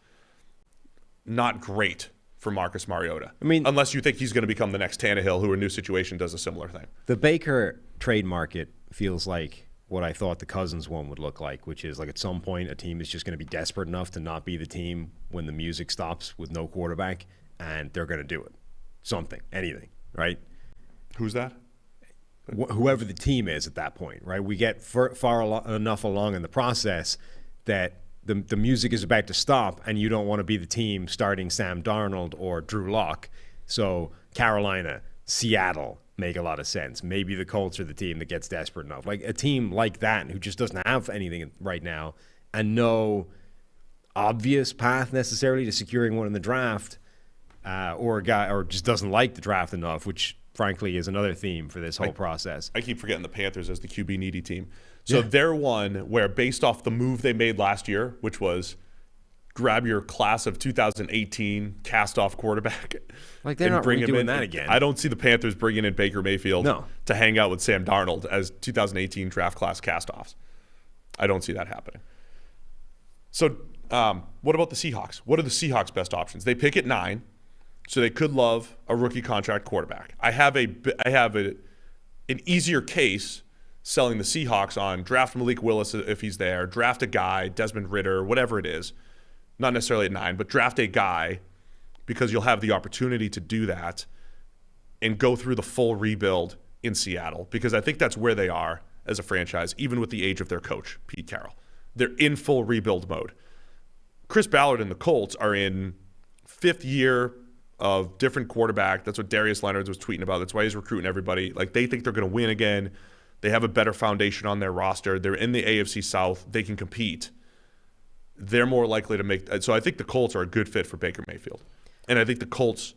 great for Marcus Mariota. I mean, unless you think he's going to become the next Tannehill, who in a new situation does a similar thing. The Baker trade market feels like what I thought the Cousins one would look like, which is like at some point a team is just going to be desperate enough to not be the team when the music stops with no quarterback, and they're going to do it. Anything, right? Who's that? Whoever the team is at that point, right? We get far enough along in the process that the music is about to stop, and you don't want to be the team starting Sam Darnold or Drew Lock. So Carolina, Seattle make a lot of sense. Maybe the Colts are the team that gets desperate enough. Like a team like that who just doesn't have anything right now and no obvious path necessarily to securing one in the draft, or a guy or just doesn't like the draft enough, which frankly is another theme for this whole process. I keep forgetting the Panthers as the QB needy team. So they're one where, based off the move they made last year, which was grab your class of 2018 cast-off quarterback, like they're not doing that again. I don't see the Panthers bringing in Baker Mayfield to hang out with Sam Darnold as 2018 draft class cast-offs. I don't see that happening. So what about the Seahawks? What are the Seahawks' best options? They pick at 9, so they could love a rookie contract quarterback. I have an easier case selling the Seahawks on draft Malik Willis if he's there, draft a guy, Desmond Ridder, whatever it is. Not necessarily at 9, but draft a guy, because you'll have the opportunity to do that and go through the full rebuild in Seattle, because I think that's where they are as a franchise, even with the age of their coach, Pete Carroll. They're in full rebuild mode. Chris Ballard and the Colts are in 5th year of different quarterback. That's what Darius Leonard was tweeting about. That's why he's recruiting everybody. Like, they think they're going to win again. They have a better foundation on their roster. They're in the AFC South. They can compete. They're more likely to make – so I think the Colts are a good fit for Baker Mayfield. And I think the Colts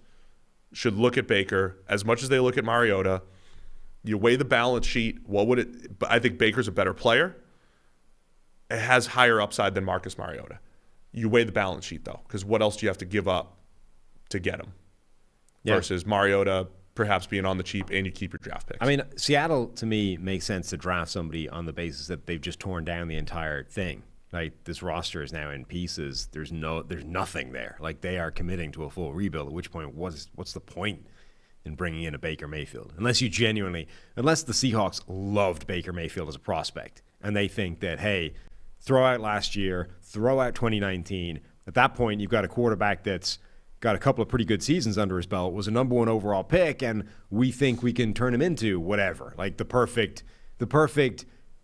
should look at Baker as much as they look at Mariota. You weigh the balance sheet. I think Baker's a better player. It has higher upside than Marcus Mariota. You weigh the balance sheet, though, because what else do you have to give up to get him? Yeah. Versus Mariota perhaps being on the cheap and you keep your draft picks. I mean, Seattle, to me, makes sense to draft somebody on the basis that they've just torn down the entire thing. Like, this roster is now in pieces. There's nothing there. Like, they are committing to a full rebuild, at which point, what's the point in bringing in a Baker Mayfield? Unless the Seahawks loved Baker Mayfield as a prospect, and they think that, hey, throw out last year, throw out 2019. At that point, you've got a quarterback that's got a couple of pretty good seasons under his belt, was a number 1 overall pick, and we think we can turn him into whatever, like the perfect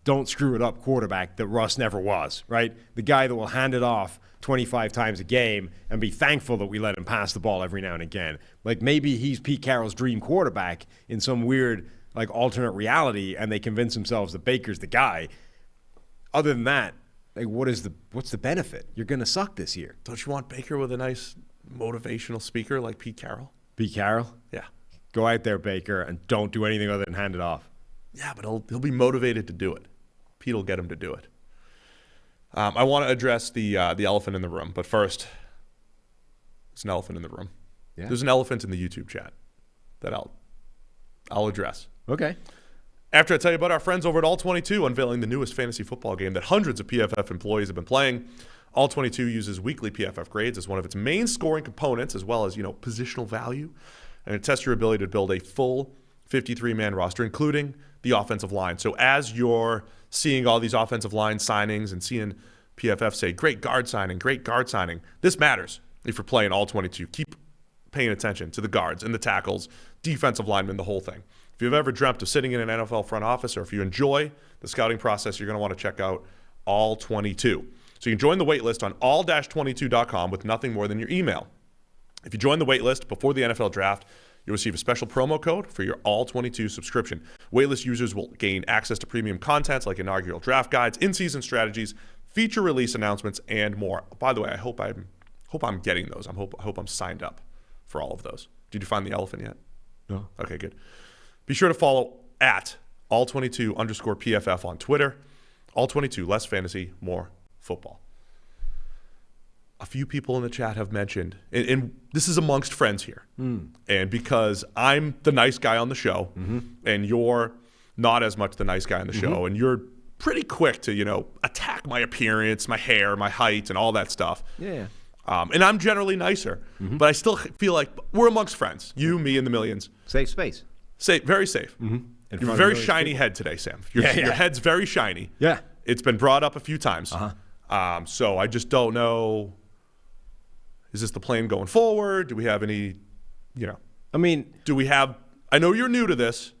don't screw it up quarterback that Russ never was, right? The guy that will hand it off 25 times a game and be thankful that we let him pass the ball every now and again. Like, maybe he's Pete Carroll's dream quarterback in some weird, like, alternate reality, and they convince themselves that Baker's the guy. Other than that, like, what's the benefit? You're going to suck this year. Don't you want Baker with a nice motivational speaker like Pete Carroll? Pete Carroll? Yeah. Go out there, Baker, and don't do anything other than hand it off. Yeah, but he'll be motivated to do it. Pete will get him to do it. I want to address the elephant in the room, but first, it's an elephant in the room. Yeah. There's an elephant in the YouTube chat that I'll address. Okay. After I tell you about our friends over at All-22 unveiling the newest fantasy football game that hundreds of PFF employees have been playing. All-22 uses weekly PFF grades as one of its main scoring components, as well as, positional value, and it tests your ability to build a full 53-man roster, including the offensive line. So as you're seeing all these offensive line signings and seeing PFF say, great guard signing, this matters if you're playing All-22. Keep paying attention to the guards and the tackles, defensive linemen, the whole thing. If you've ever dreamt of sitting in an NFL front office, or if you enjoy the scouting process, you're going to want to check out All-22. So you can join the waitlist on all-22.com with nothing more than your email. If you join the waitlist before the NFL draft, you'll receive a special promo code for your All-22 subscription. Waitlist users will gain access to premium content like inaugural draft guides, in-season strategies, feature release announcements, and more. By the way, I hope I'm getting those. I hope I'm signed up for all of those. Did you find the elephant yet? No. Okay, good. Be sure to follow at all22_PFF on Twitter. All22, less fantasy, more football. A few people in the chat have mentioned, and this is amongst friends here, and because I'm the nice guy on the show, and you're not as much the nice guy on the show, and you're pretty quick to, attack my appearance, my hair, my height, and all that stuff. Yeah. And I'm generally nicer, but I still feel like we're amongst friends. You, me, and the millions. Safe space. Safe, very safe. You have a very shiny head today, Sam. Your head's very shiny. Yeah. It's been brought up a few times. So I just don't know. Is this the plan going forward? Do we have any, do we have, I know you're new to this.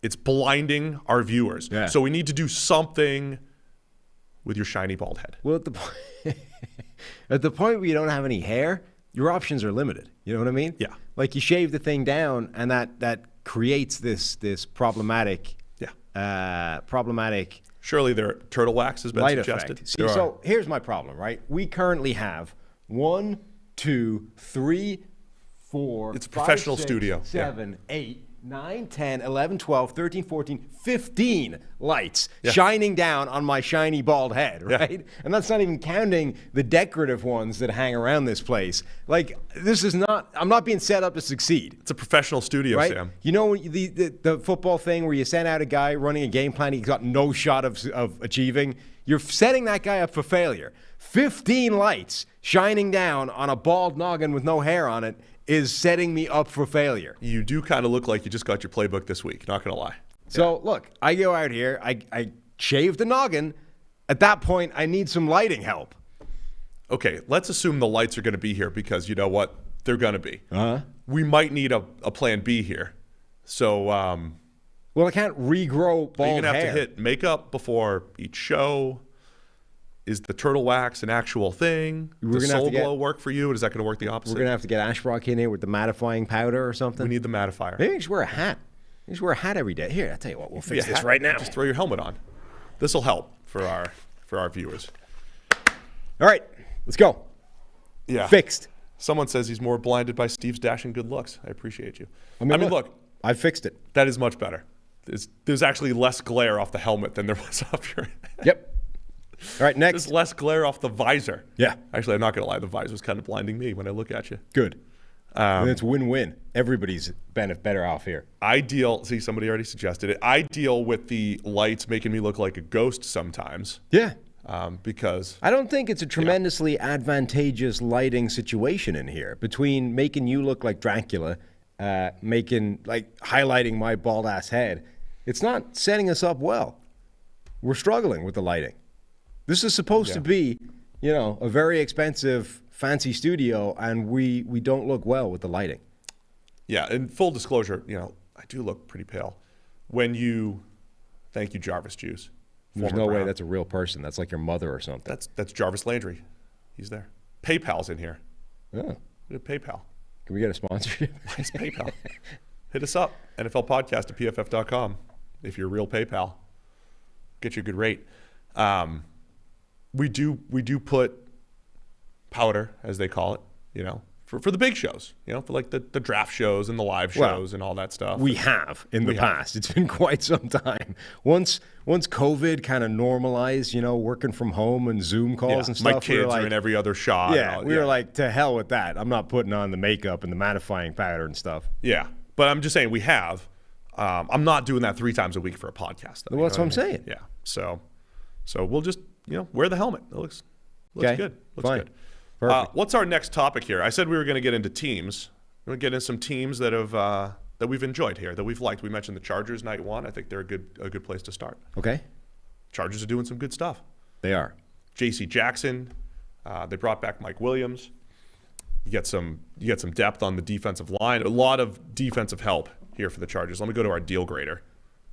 It's blinding our viewers. Yeah. So we need to do something with your shiny bald head. Well, at the point where you don't have any hair, your options are limited. You know what I mean? Yeah. Like, you shave the thing down, and that creates this problematic. Surely their turtle wax has been light suggested. Effect. See, so here's my problem, right? We currently have 1, 2, 3, 4. It's a professional 5, 6, studio. 7, 8, 9, 10, 11, 12, 13, 14, 15 lights shining down on my shiny bald head, right? Yeah. And that's not even counting the decorative ones that hang around this place. Like, I'm not being set up to succeed. It's a professional studio, right? Sam. You know the football thing where you send out a guy running a game plan he's got no shot of achieving? You're setting that guy up for failure. 15 lights shining down on a bald noggin with no hair on it is setting me up for failure. You do kind of look like you just got your playbook this week, not going to lie. So, look, I go out here, I shave the noggin. At that point, I need some lighting help. Okay, let's assume the lights are going to be here because you know what? They're going to be. We might need a plan B here. So, well, I can't regrow bald hair. You're going to have to hit makeup before each show. Is the turtle wax an actual thing? Does Soul Glow work for you? Or is that going to work the opposite? We're going to have to get Ashbrock in here with the mattifying powder or something. We need the mattifier. Maybe just wear a hat. You just wear a hat every day. Here, I'll tell you what. We'll fix this right now. Just throw your helmet on. This will help for our viewers. All right, let's go. Yeah. Fixed. Someone says he's more blinded by Steve's dashing good looks. I appreciate you. I mean, look, I fixed it. That is much better. There's actually less glare off the helmet than there was off your head. Yep. All right, next. There's less glare off the visor. Yeah. Actually, I'm not going to lie. The visor was kind of blinding me when I look at you. Good. And it's win-win. Everybody's better off here. Ideal. See, somebody already suggested it. I deal with the lights making me look like a ghost sometimes. Yeah. Because I don't think it's a tremendously advantageous lighting situation in here between making you look like Dracula, highlighting my bald ass head. It's not setting us up well. We're struggling with the lighting. This is supposed to be, a very expensive, fancy studio, and we don't look well with the lighting. Yeah, and full disclosure, I do look pretty pale. Thank you, Jarvis Juice. There's no way that's a real person. That's like your mother or something. That's Jarvis Landry. He's there. PayPal's in here. Oh. PayPal. Can we get a sponsorship? It's PayPal. Hit us up, NFL Podcast at PFF.com. If you're a real PayPal, get you a good rate. We do put powder, as they call it, for the big shows, for like the draft shows and the live shows and all that stuff. We have in the past. It's been quite some time. Once COVID kind of normalized, working from home and Zoom calls and stuff. My kids are in every other shot. Yeah, we were like, to hell with that. I'm not putting on the makeup and the mattifying powder and stuff. Yeah, but I'm just saying we have. I'm not doing that 3 times a week for a podcast. Well, that's what I'm saying. Yeah, so we'll just wear the helmet. It looks good. Looks Fine. good. Perfect. What's our next topic here? I said we were going to get into teams. We're going to get into some teams that we've enjoyed here, that we've liked. We mentioned the Chargers night 1. I think they're a good place to start. Okay. Chargers are doing some good stuff. They are. J.C. Jackson. They brought back Mike Williams. You get some depth on the defensive line. A lot of defensive help here for the Chargers. Let me go to our deal grader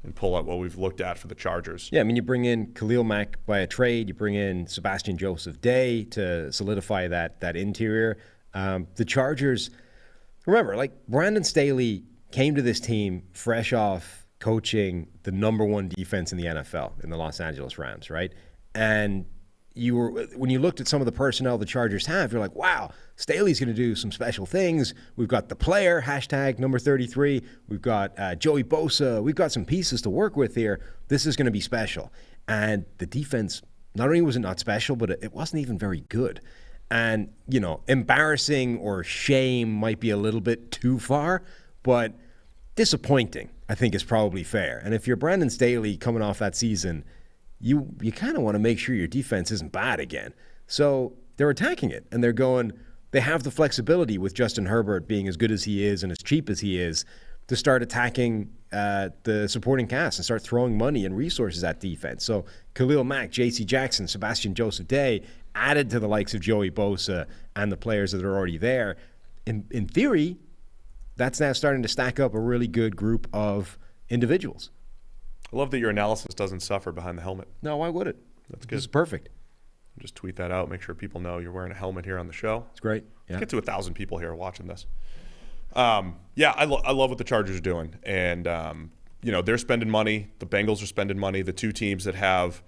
and pull out what we've looked at for the Chargers. Yeah, I mean, you bring in Khalil Mack by a trade. You bring in Sebastian Joseph Day to solidify that interior. The Chargers, remember, Brandon Staley came to this team fresh off coaching the number 1 defense in the NFL in the Los Angeles Rams, right? And when you looked at some of the personnel the Chargers have, you're like, wow, Staley's going to do some special things. We've got the player, #number 33. We've got Joey Bosa. We've got some pieces to work with here. This is going to be special. And the defense, not only was it not special, but it wasn't even very good. And, embarrassing or shame might be a little bit too far, but disappointing, I think, is probably fair. And if you're Brandon Staley coming off that season, you kind of want to make sure your defense isn't bad again. So they're attacking it, and they have the flexibility with Justin Herbert being as good as he is and as cheap as he is to start attacking the supporting cast and start throwing money and resources at defense. So Khalil Mack, J.C. Jackson, Sebastian Joseph Day, added to the likes of Joey Bosa and the players that are already there. In theory, that's now starting to stack up a really good group of individuals. I love that your analysis doesn't suffer behind the helmet. No, why would it? That's good. This is perfect. Just tweet that out. Make sure people know you're wearing a helmet here on the show. It's great. Yeah. Let's get to 1,000 people here watching this. I love what the Chargers are doing. And, they're spending money. The Bengals are spending money. The 2 teams that have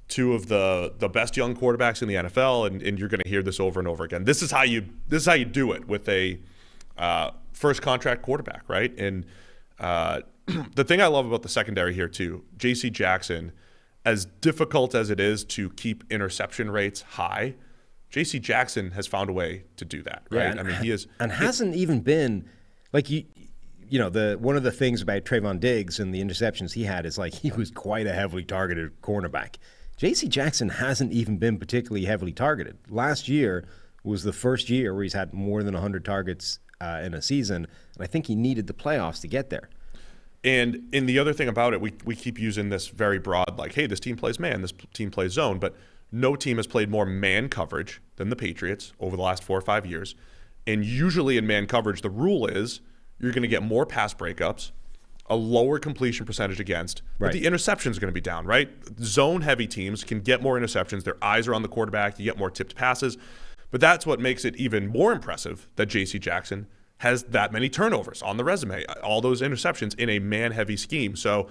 2 of the best young quarterbacks in the NFL, and you're going to hear this over and over again. This is how you do it with a first contract quarterback, right? And the thing I love about the secondary here too, J.C. Jackson, as difficult as it is to keep interception rates high, J.C. Jackson has found a way to do that, right? Yeah, he is, and hasn't even been like one of the things about Trayvon Diggs and the interceptions he had is he was quite a heavily targeted cornerback. J.C. Jackson hasn't even been particularly heavily targeted. Last year was the first year where he's had more than 100 targets in a season, and I think he needed the playoffs to get there. And the other thing about it, we keep using this very broad, hey, this team plays man, this team plays zone, but no team has played more man coverage than the Patriots over the last 4 or 5 years. And usually in man coverage, the rule is you're going to get more pass breakups, a lower completion percentage against, but the interception is going to be down, right? Zone-heavy teams can get more interceptions. Their eyes are on the quarterback. You get more tipped passes. But that's what makes it even more impressive that J.C. Jackson has that many turnovers on the resume, all those interceptions in a man-heavy scheme. So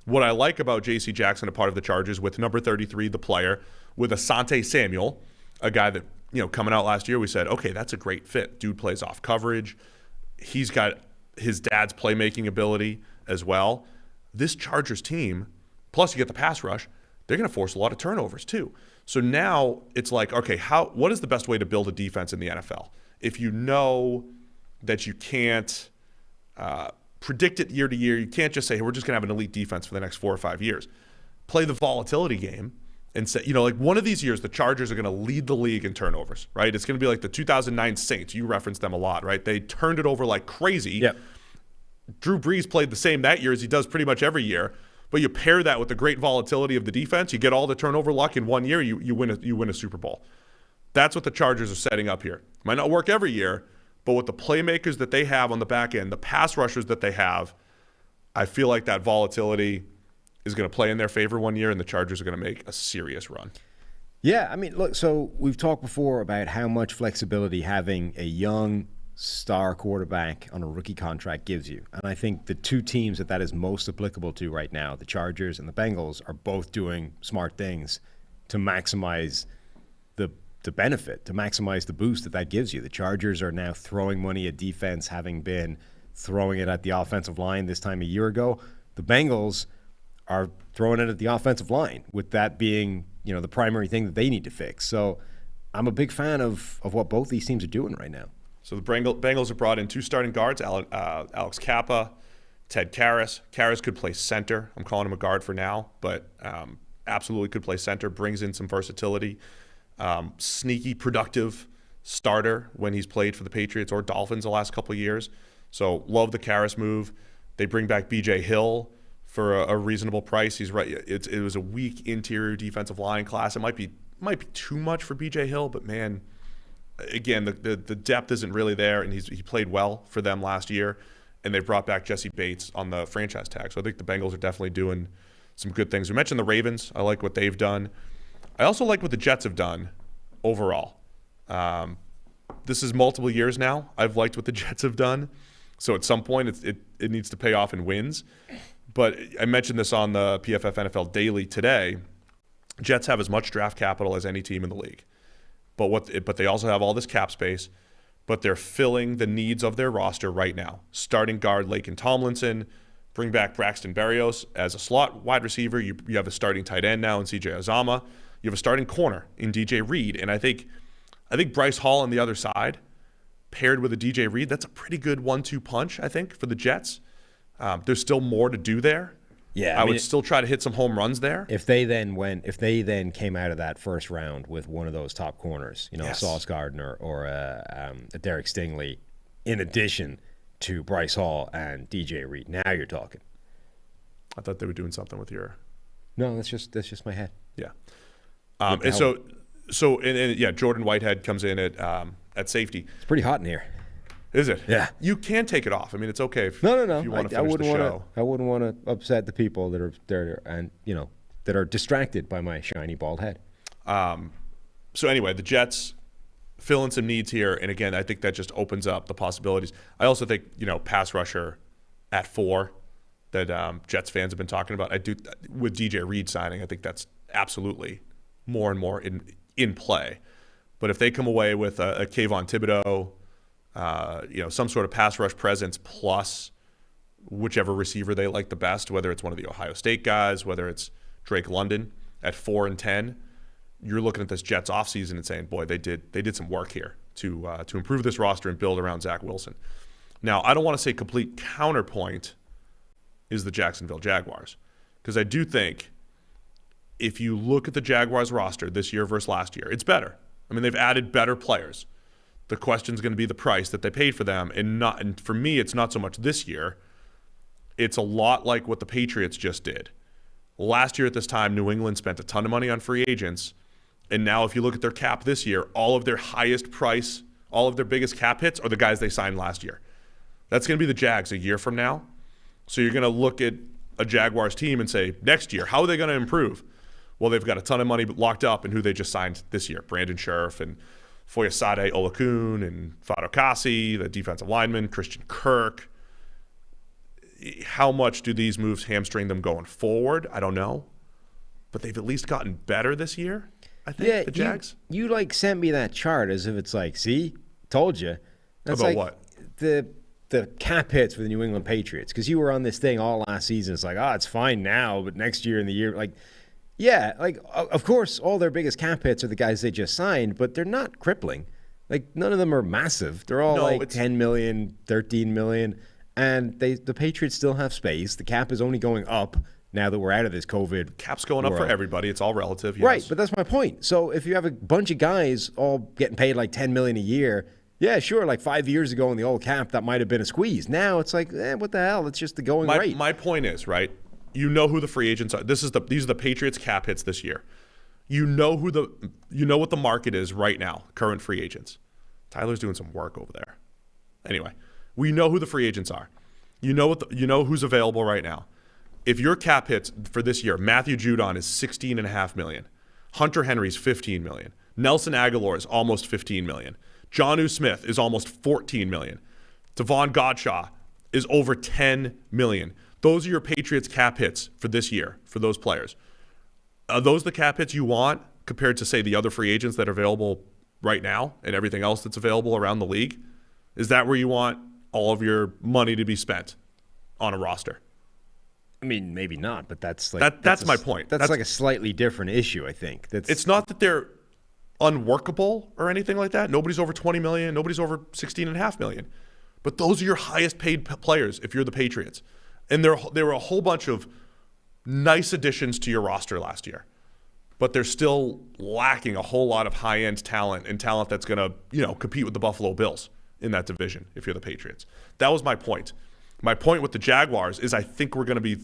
what I like about J.C. Jackson, a part of the Chargers, with number 33, the player, with Asante Samuel, a guy that, coming out last year, we said, okay, that's a great fit. Dude plays off coverage. He's got his dad's playmaking ability as well. This Chargers team, plus you get the pass rush, they're going to force a lot of turnovers too. So now it's like, okay, what is the best way to build a defense in the NFL? If you know that you can't predict it year to year, you can't just say, hey, we're just going to have an elite defense for the next 4 or 5 years. Play the volatility game and say, like one of these years, the Chargers are going to lead the league in turnovers, right? It's going to be like the 2009 Saints. You referenced them a lot, right? They turned it over like crazy. Yep. Drew Brees played the same that year as he does pretty much every year. But you pair that with the great volatility of the defense, you get all the turnover luck in 1 year, you win a Super Bowl. That's what the Chargers are setting up here. Might not work every year, but with the playmakers that they have on the back end, the pass rushers that they have, I feel like that volatility is going to play in their favor 1 year, and the Chargers are going to make a serious run. Yeah, I mean, look, so we've talked before about how much flexibility having a young star quarterback on a rookie contract gives you. And I think the two teams that is most applicable to right now, the Chargers and the Bengals, are both doing smart things to maximize the benefit, to maximize the boost that gives you. The Chargers are now throwing money at defense, having been throwing it at the offensive line this time a year ago. The Bengals are throwing it at the offensive line, with that being, the primary thing that they need to fix. So I'm a big fan of what both these teams are doing right now. So the Bengals have brought in 2 starting guards, Alex Kappa, Ted Karras. Karras could play center. I'm calling him a guard for now, but absolutely could play center, brings in some versatility. Sneaky, productive starter when he's played for the Patriots or Dolphins the last couple of years. So love the Karras move. They bring back B.J. Hill for a reasonable price. He's right. It was a weak interior defensive line class. It might be too much for B.J. Hill, but man, again, the depth isn't really there, and he played well for them last year, and they brought back Jesse Bates on the franchise tag. So I think the Bengals are definitely doing some good things. We mentioned the Ravens. I like what they've done. I also like what the Jets have done overall. This is multiple years now. I've liked what the Jets have done. So at some point, it needs to pay off in wins. But I mentioned this on the PFF NFL Daily today. Jets have as much draft capital as any team in the league. But they also have all this cap space, but they're filling the needs of their roster right now. Starting guard Laken Tomlinson, bring back Braxton Berrios as a slot wide receiver. You have a starting tight end now in CJ Uzomah. You have a starting corner in DJ Reed. And I think Bryce Hall on the other side, paired with a DJ Reed, that's a pretty good 1-2 punch, I think, for the Jets. There's still more to do there. Yeah, I would still try to hit some home runs there. If they then came out of that first round with one of those top corners, yes, Sauce Gardner or a Derek Stingley, in addition to Bryce Hall and DJ Reed, now you're talking. I thought they were doing something with your. No, that's just my head. Yeah. And so Jordan Whitehead comes in at safety. It's pretty hot in here. Is it? Yeah. You can take it off. I mean, it's okay if no. you want to finish the show. I wouldn't want to upset the people that are there and that are distracted by my shiny bald head. So anyway, the Jets fill in some needs here, and again, I think that just opens up the possibilities. I also think pass rusher at 4 that Jets fans have been talking about. I do with DJ Reed signing. I think that's absolutely more and more in play. But if they come away with a Kayvon Thibodeau, some sort of pass rush presence plus whichever receiver they like the best, whether it's one of the Ohio State guys, whether it's Drake London at 4 and 10, you're looking at this Jets offseason and saying, boy, they did some work here to improve this roster and build around Zach Wilson. Now, I don't want to say complete counterpoint is the Jacksonville Jaguars, because I do think if you look at the Jaguars roster this year versus last year, it's better. I mean, they've added better players. The question is going to be the price that they paid for them, and for me, it's not so much this year. It's a lot like what the Patriots just did. Last year at this time, New England spent a ton of money on free agents, and now if you look at their cap this year, all of their highest price, all of their biggest cap hits are the guys they signed last year. That's going to be the Jags a year from now. So you're going to look at a Jaguars team and say, next year, how are they going to improve? Well, they've got a ton of money locked up in who they just signed this year. Brandon Scherf and Foyesade Olakun and Fado Kasi, the defensive lineman, Christian Kirk. How much do these moves hamstring them going forward? I don't know. But they've at least gotten better this year, I think, the Jags. You sent me that chart as if it's like, see, told you. That's about what? the cap hits for the New England Patriots, because you were on this thing all last season. It's like, it's fine now, but next year in the year, like, yeah, like, of course, all their biggest cap hits are the guys they just signed, but they're not crippling. Like, none of them are massive. They're all 10 million, 13 million, and the Patriots still have space. The cap is only going up now that we're out of this COVID. Cap's going up for everybody. It's all relative. Yes. Right, but that's my point. So if you have a bunch of guys all getting paid like $10 million a year, yeah, sure, like 5 years ago in the old cap, that might have been a squeeze. Now it's like, what the hell? It's just the going rate. My point is, right, you know who the free agents are. These are the Patriots cap hits this year. You know what the market is right now, current free agents. Tyler's doing some work over there. Anyway, we know who the free agents are. You know who's available right now. If your cap hits for this year, Matthew Judon is $16.5 million. Hunter Henry's $15 million. Nelson Aguilar is almost $15 million. Jonnu Smith is almost $14 million. Devon Godshaw is over $10 million. Those are your Patriots cap hits for this year for those players. Are those the cap hits you want compared to, say, the other free agents that are available right now and everything else that's available around the league? Is that where you want all of your money to be spent on a roster? I mean, maybe not, but that's like that's my point. That's like a slightly different issue, I think. It's not that they're unworkable or anything like that. Nobody's over 20 million. Nobody's over 16.5 million. But those are your highest paid players if you're the Patriots. And there were a whole bunch of nice additions to your roster last year. But they're still lacking a whole lot of high-end talent and talent that's going to, compete with the Buffalo Bills in that division if you're the Patriots. That was my point. My point with the Jaguars is I think we're going to be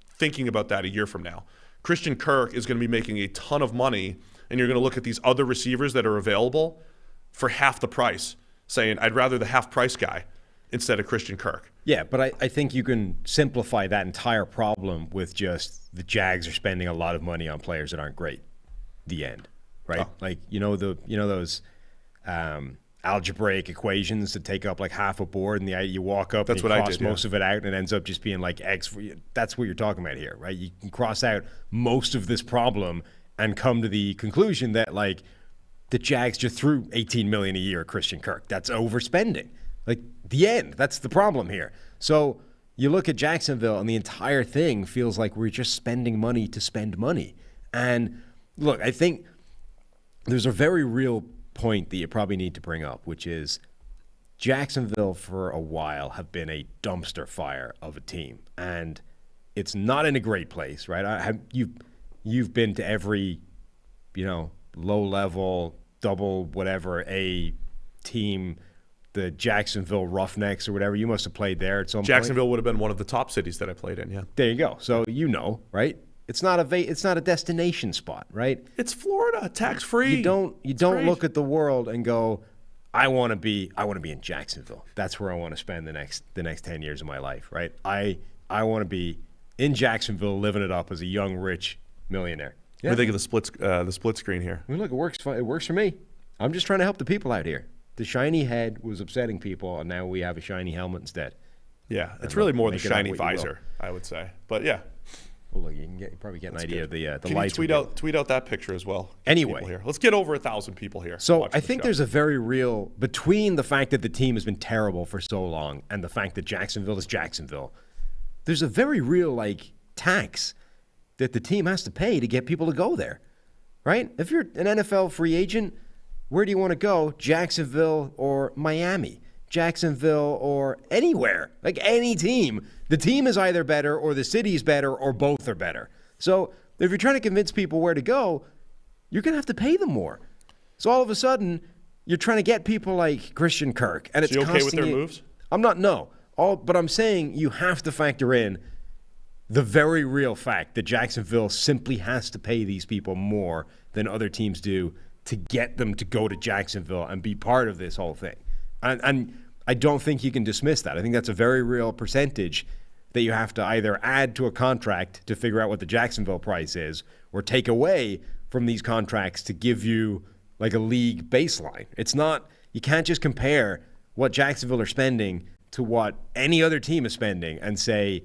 thinking about that a year from now. Christian Kirk is going to be making a ton of money, and you're going to look at these other receivers that are available for half the price, saying, I'd rather the half-price guy instead of Christian Kirk. Yeah, but I think you can simplify that entire problem with just the Jags are spending a lot of money on players that aren't great. The end, right? Oh. Like, those algebraic equations that take up like half a board, and you walk up and you cross most of it out, and it ends up just being like X for you. That's what you're talking about here, right? You can cross out most of this problem and come to the conclusion that like the Jags just threw $18 million a year at Christian Kirk. That's overspending. Like the end. That's the problem here. So you look at Jacksonville, and the entire thing feels like we're just spending money to spend money. And look, I think there's a very real point that you probably need to bring up, which is Jacksonville for a while have been a dumpster fire of a team, and it's not in a great place, right? You've been to every, low level, double whatever A team, the Jacksonville Roughnecks or whatever. You must have played there at some point. Jacksonville would have been one of the top cities that I played in. Yeah. There you go. So right? It's not a destination spot, right? It's Florida, tax free. You don't look at the world and go, I want to be in Jacksonville. That's where I want to spend the next 10 years of my life, right? I want to be in Jacksonville, living it up as a young rich millionaire. Yeah. What do you think of the split screen here? I mean, look, it works. It works for me. I'm just trying to help the people out here. The shiny head was upsetting people, and now we have a shiny helmet instead. Yeah, it's really more the shiny visor, I would say. But yeah. Well, look, you can probably get an idea of the lights. Can you tweet out that picture as well? Anyway, here. Let's get over 1,000 people here. So I think there's a very real, between the fact that the team has been terrible for so long and the fact that Jacksonville is Jacksonville, there's a very real tax that the team has to pay to get people to go there, right? If you're an NFL free agent, where do you want to go? Jacksonville or Miami? Jacksonville or anywhere, like any team. The team is either better or the city is better or both are better. So if you're trying to convince people where to go, you're going to have to pay them more. So all of a sudden, you're trying to get people like Christian Kirk. And it's you okay with their moves? I'm not, no. But I'm saying you have to factor in the very real fact that Jacksonville simply has to pay these people more than other teams do to get them to go to Jacksonville and be part of this whole thing. And I don't think you can dismiss that. I think that's a very real percentage that you have to either add to a contract to figure out what the Jacksonville price is or take away from these contracts to give you like a league baseline. It's not, you can't just compare what Jacksonville are spending to what any other team is spending and say,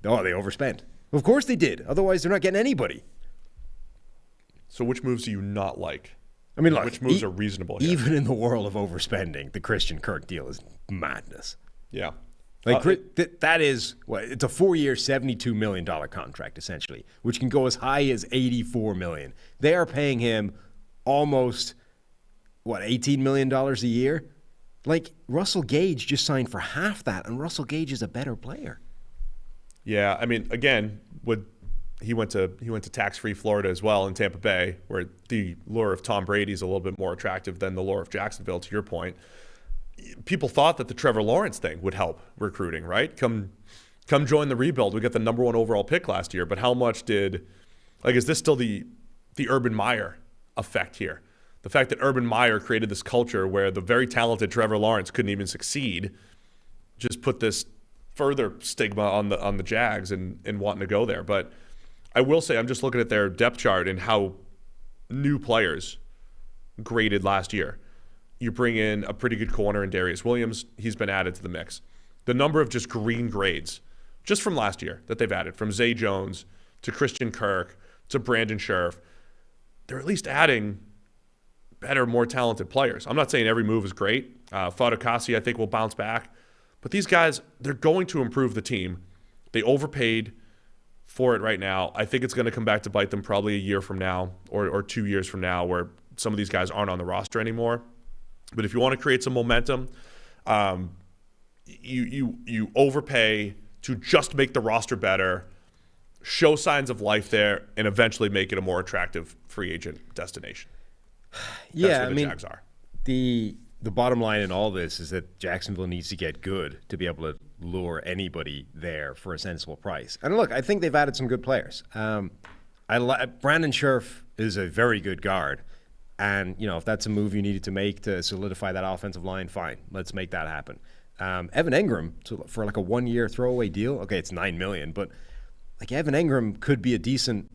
oh, they overspent. Of course they did. Otherwise, they're not getting anybody. So which moves do you not like? I mean, look, which moves are reasonable here? Even in the world of overspending, the Christian Kirk deal is madness. Yeah. Like that is it's a 4-year, $72 million contract essentially, which can go as high as $84 million. They are paying him almost $18 million a year. Like Russell Gage just signed for half that, and Russell Gage is a better player. Yeah, I mean, again, he went to tax-free Florida as well in Tampa Bay, where the lure of Tom Brady is a little bit more attractive than the lure of Jacksonville. To your point, people thought that the Trevor Lawrence thing would help recruiting, right? Come join the rebuild. We got the number 1 overall pick last year, but how much is this still the Urban Meyer effect here? The fact that Urban Meyer created this culture where the very talented Trevor Lawrence couldn't even succeed just put this further stigma on the Jags and wanting to go there. But I will say, I'm just looking at their depth chart and how new players graded last year. You bring in a pretty good corner in Darius Williams. He's been added to the mix. The number of just green grades, just from last year, that they've added, from Zay Jones to Christian Kirk to Brandon Scherf, they're at least adding better, more talented players. I'm not saying every move is great. Fadukasi, I think, will bounce back. But these guys, they're going to improve the team. They overpaid for it right now. I think it's going to come back to bite them probably a year from now or 2 years from now, where some of these guys aren't on the roster anymore. But if you want to create some momentum, you overpay to just make the roster better, show signs of life there, and eventually make it a more attractive free agent destination. That's where the Jags are. The bottom line in all this is that Jacksonville needs to get good to be able to lure anybody there for a sensible price. And look, I think they've added some good players. Brandon Scherf is a very good guard. And, if that's a move you needed to make to solidify that offensive line, fine. Let's make that happen. Evan Engram, for like a 1-year throwaway deal, okay, it's $9 million, but like Evan Engram could be a decent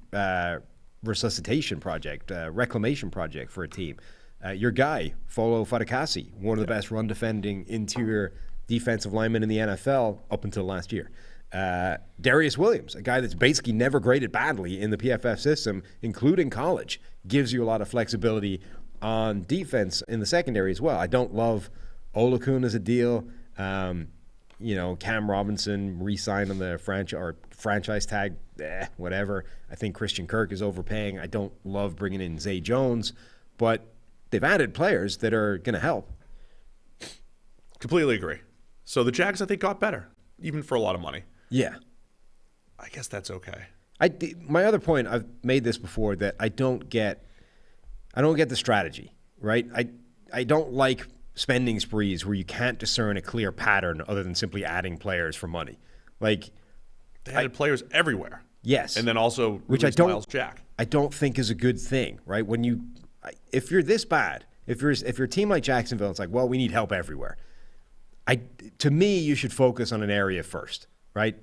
resuscitation project, reclamation project for a team. Your guy, Folo Fadukasi, one of the best run-defending interior defensive linemen in the NFL up until last year. Darius Williams, a guy that's basically never graded badly in the PFF system, including college, gives you a lot of flexibility on defense in the secondary as well. I don't love Olakun as a deal. Cam Robinson re-signed on the franchise tag, whatever. I think Christian Kirk is overpaying. I don't love bringing in Zay Jones, but they've added players that are going to help. Completely agree. So the Jags, I think, got better, even for a lot of money. Yeah. I guess that's okay. My other point, I've made this before, that I don't get the strategy, right? I don't like spending sprees where you can't discern a clear pattern other than simply adding players for money. Like they added players everywhere. Yes. And then also which Miles Jack. I don't think is a good thing, right? If you're this bad, if you're a team like Jacksonville, it's like, well, we need help everywhere. To me, you should focus on an area first, right?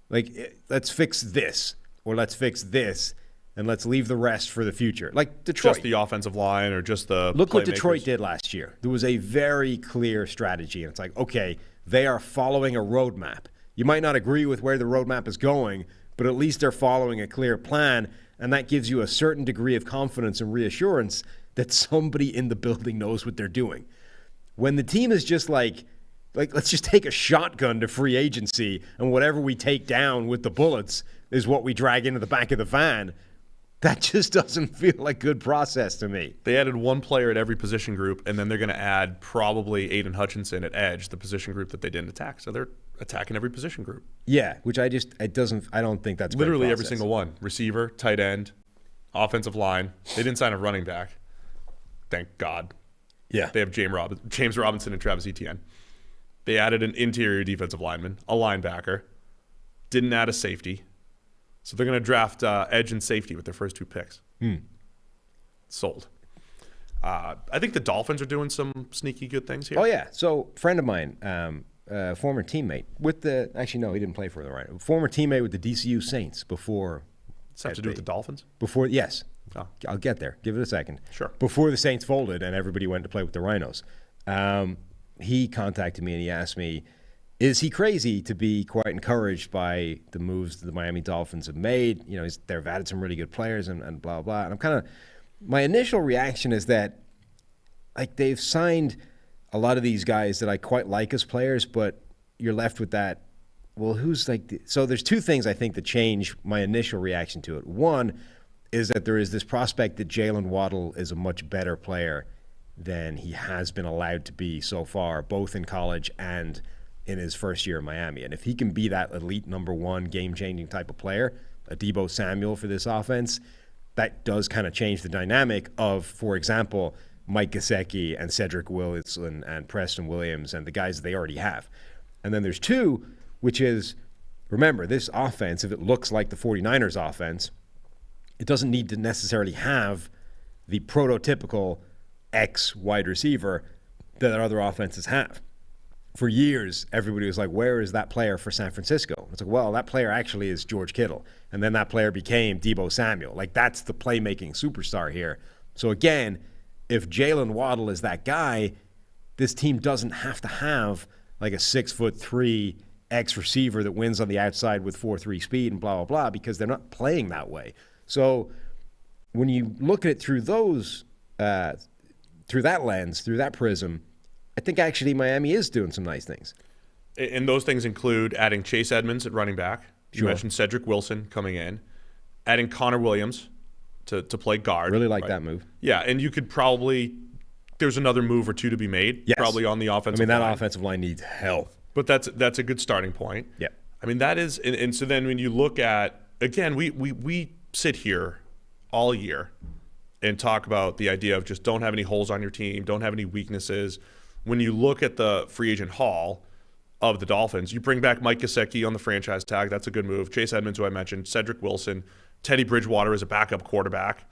Like, let's fix this, or let's fix this, and let's leave the rest for the future. Like Detroit. Just the offensive line or just the Look what playmakers. Detroit did last year. There was a very clear strategy, and it's like, okay, they are following a roadmap. You might not agree with where the roadmap is going, but at least they're following a clear plan, and that gives you a certain degree of confidence and reassurance that somebody in the building knows what they're doing. When the team is just like let's just take a shotgun to free agency, and whatever we take down with the bullets is what we drag into the back of the van, that just doesn't feel like good process to me. They added one player at every position group, and then they're going to add probably Aiden Hutchinson at edge, the position group that they didn't attack. So they're attacking every position group. Yeah, which I don't think that's literally every single one. Receiver, tight end, offensive line. They didn't sign a running back. Thank God. Yeah. They have James Robinson and Travis Etienne. They added an interior defensive lineman, a linebacker. Didn't add a safety. So they're going to draft edge and safety with their first 2 picks. Sold. I think the Dolphins are doing some sneaky good things here. Oh, yeah. So friend of mine, former teammate with the – actually, no, he didn't play for the right. Former teammate with the DCU Saints before – Does that have to do with the Dolphins? Before – yes. Oh. I'll get there. Give it a second. Sure. Before the Saints folded and everybody went to play with the Rhinos, he contacted me and he asked me, is he crazy to be quite encouraged by the moves that the Miami Dolphins have made? They've added some really good players and blah, blah. And I'm kind of – my initial reaction is that, like, they've signed a lot of these guys that I quite like as players, but you're left with that. Well, who's like so there's two things I think that change my initial reaction to it. One is that there is this prospect that Jalen Waddle is a much better player than he has been allowed to be so far, both in college and in his first year in Miami. And if he can be that elite number one game-changing type of player, a Deebo Samuel for this offense, that does kind of change the dynamic of, for example, Mike Gesicki and Cedric Wilson and Preston Williams and the guys that they already have. And then there's two, which is, remember, this offense, if it looks like the 49ers offense, it doesn't need to necessarily have the prototypical X wide receiver that other offenses have. For years, everybody was like, where is that player for San Francisco? It's like, well, that player actually is George Kittle. And then that player became Deebo Samuel. Like, that's the playmaking superstar here. So again, if Jalen Waddle is that guy, this team doesn't have to have like a 6'3" X receiver that wins on the outside with 4.3 speed and blah, blah, blah, because they're not playing that way. So when you look at it through those, through that lens, through that prism, I think actually Miami is doing some nice things. And those things include adding Chase Edmonds at running back. You mentioned Cedric Wilson coming in. Adding Connor Williams to play guard. Really like that move. Yeah, and you could probably – there's another move or two to be made. Yes. Probably on the offensive line. That offensive line needs help. But that's a good starting point. Yeah. I mean, that is – and so then when you look at – again, we sit here all year and talk about the idea of just don't have any holes on your team, don't have any weaknesses. When you look at the free agent haul of the Dolphins, you bring back Mike Gesicki on the franchise tag. That's a good move. Chase Edmonds, who I mentioned, Cedric Wilson, Teddy Bridgewater as a backup quarterback.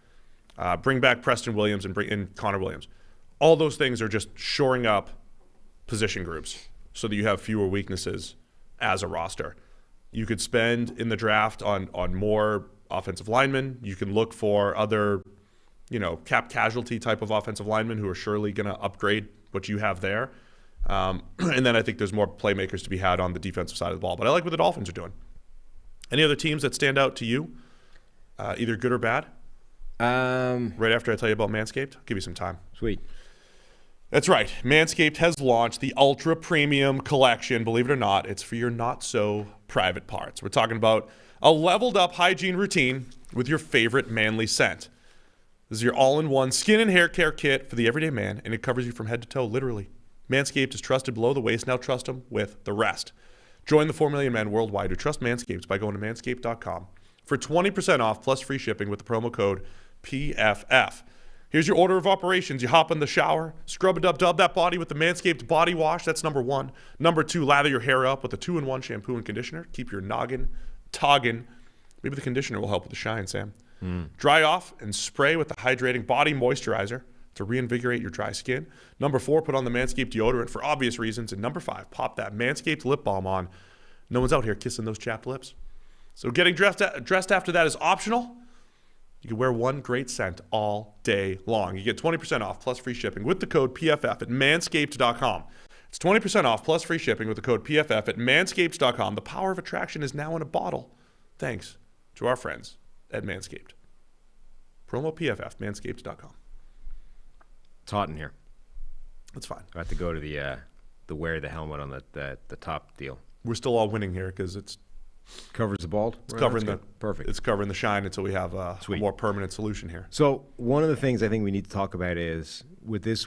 Bring back Preston Williams and bring in Connor Williams. All those things are just shoring up position groups so that you have fewer weaknesses as a roster. You could spend in the draft on more offensive linemen. You can look for other, cap casualty type of offensive linemen who are surely going to upgrade what you have there. And then I think there's more playmakers to be had on the defensive side of the ball. But I like what the Dolphins are doing. Any other teams that stand out to you, either good or bad? Right after I tell you about Manscaped, I'll give you some time. Sweet. That's right. Manscaped has launched the Ultra Premium Collection. Believe it or not, it's for your not-so-private parts. We're talking about a leveled-up hygiene routine with your favorite manly scent. This is your all-in-one skin and hair care kit for the everyday man, and it covers you from head to toe, literally. Manscaped is trusted below the waist. Now trust them with the rest. Join the 4 million men worldwide who trust Manscaped by going to manscaped.com for 20% off plus free shipping with the promo code PFF. Here's your order of operations. You hop in the shower, scrub-a-dub-dub that body with the Manscaped body wash. That's number 1. Number 2, lather your hair up with a 2-in-1 shampoo and conditioner. Keep your noggin toggin. Maybe the conditioner will help with the shine, Sam. Dry off and spray with the hydrating body moisturizer to reinvigorate your dry skin. Number 4, put on the Manscaped deodorant for obvious reasons. And number 5, pop that Manscaped lip balm on. No one's out here kissing those chapped lips. So getting dressed after that is optional. You can wear one great scent all day long. You get 20% off plus free shipping with the code PFF at manscaped.com. It's 20% off plus free shipping with the code PFF at manscaped.com. The power of attraction is now in a bottle, thanks to our friends at Manscaped. Promo PFF, manscaped.com. It's hot in here. That's fine. I have to go to the wear the helmet on the top deal. We're still all winning here because it's covers the bald. It's covering the perfect. It's covering the shine until we have a more permanent solution here. So one of the things I think we need to talk about is with this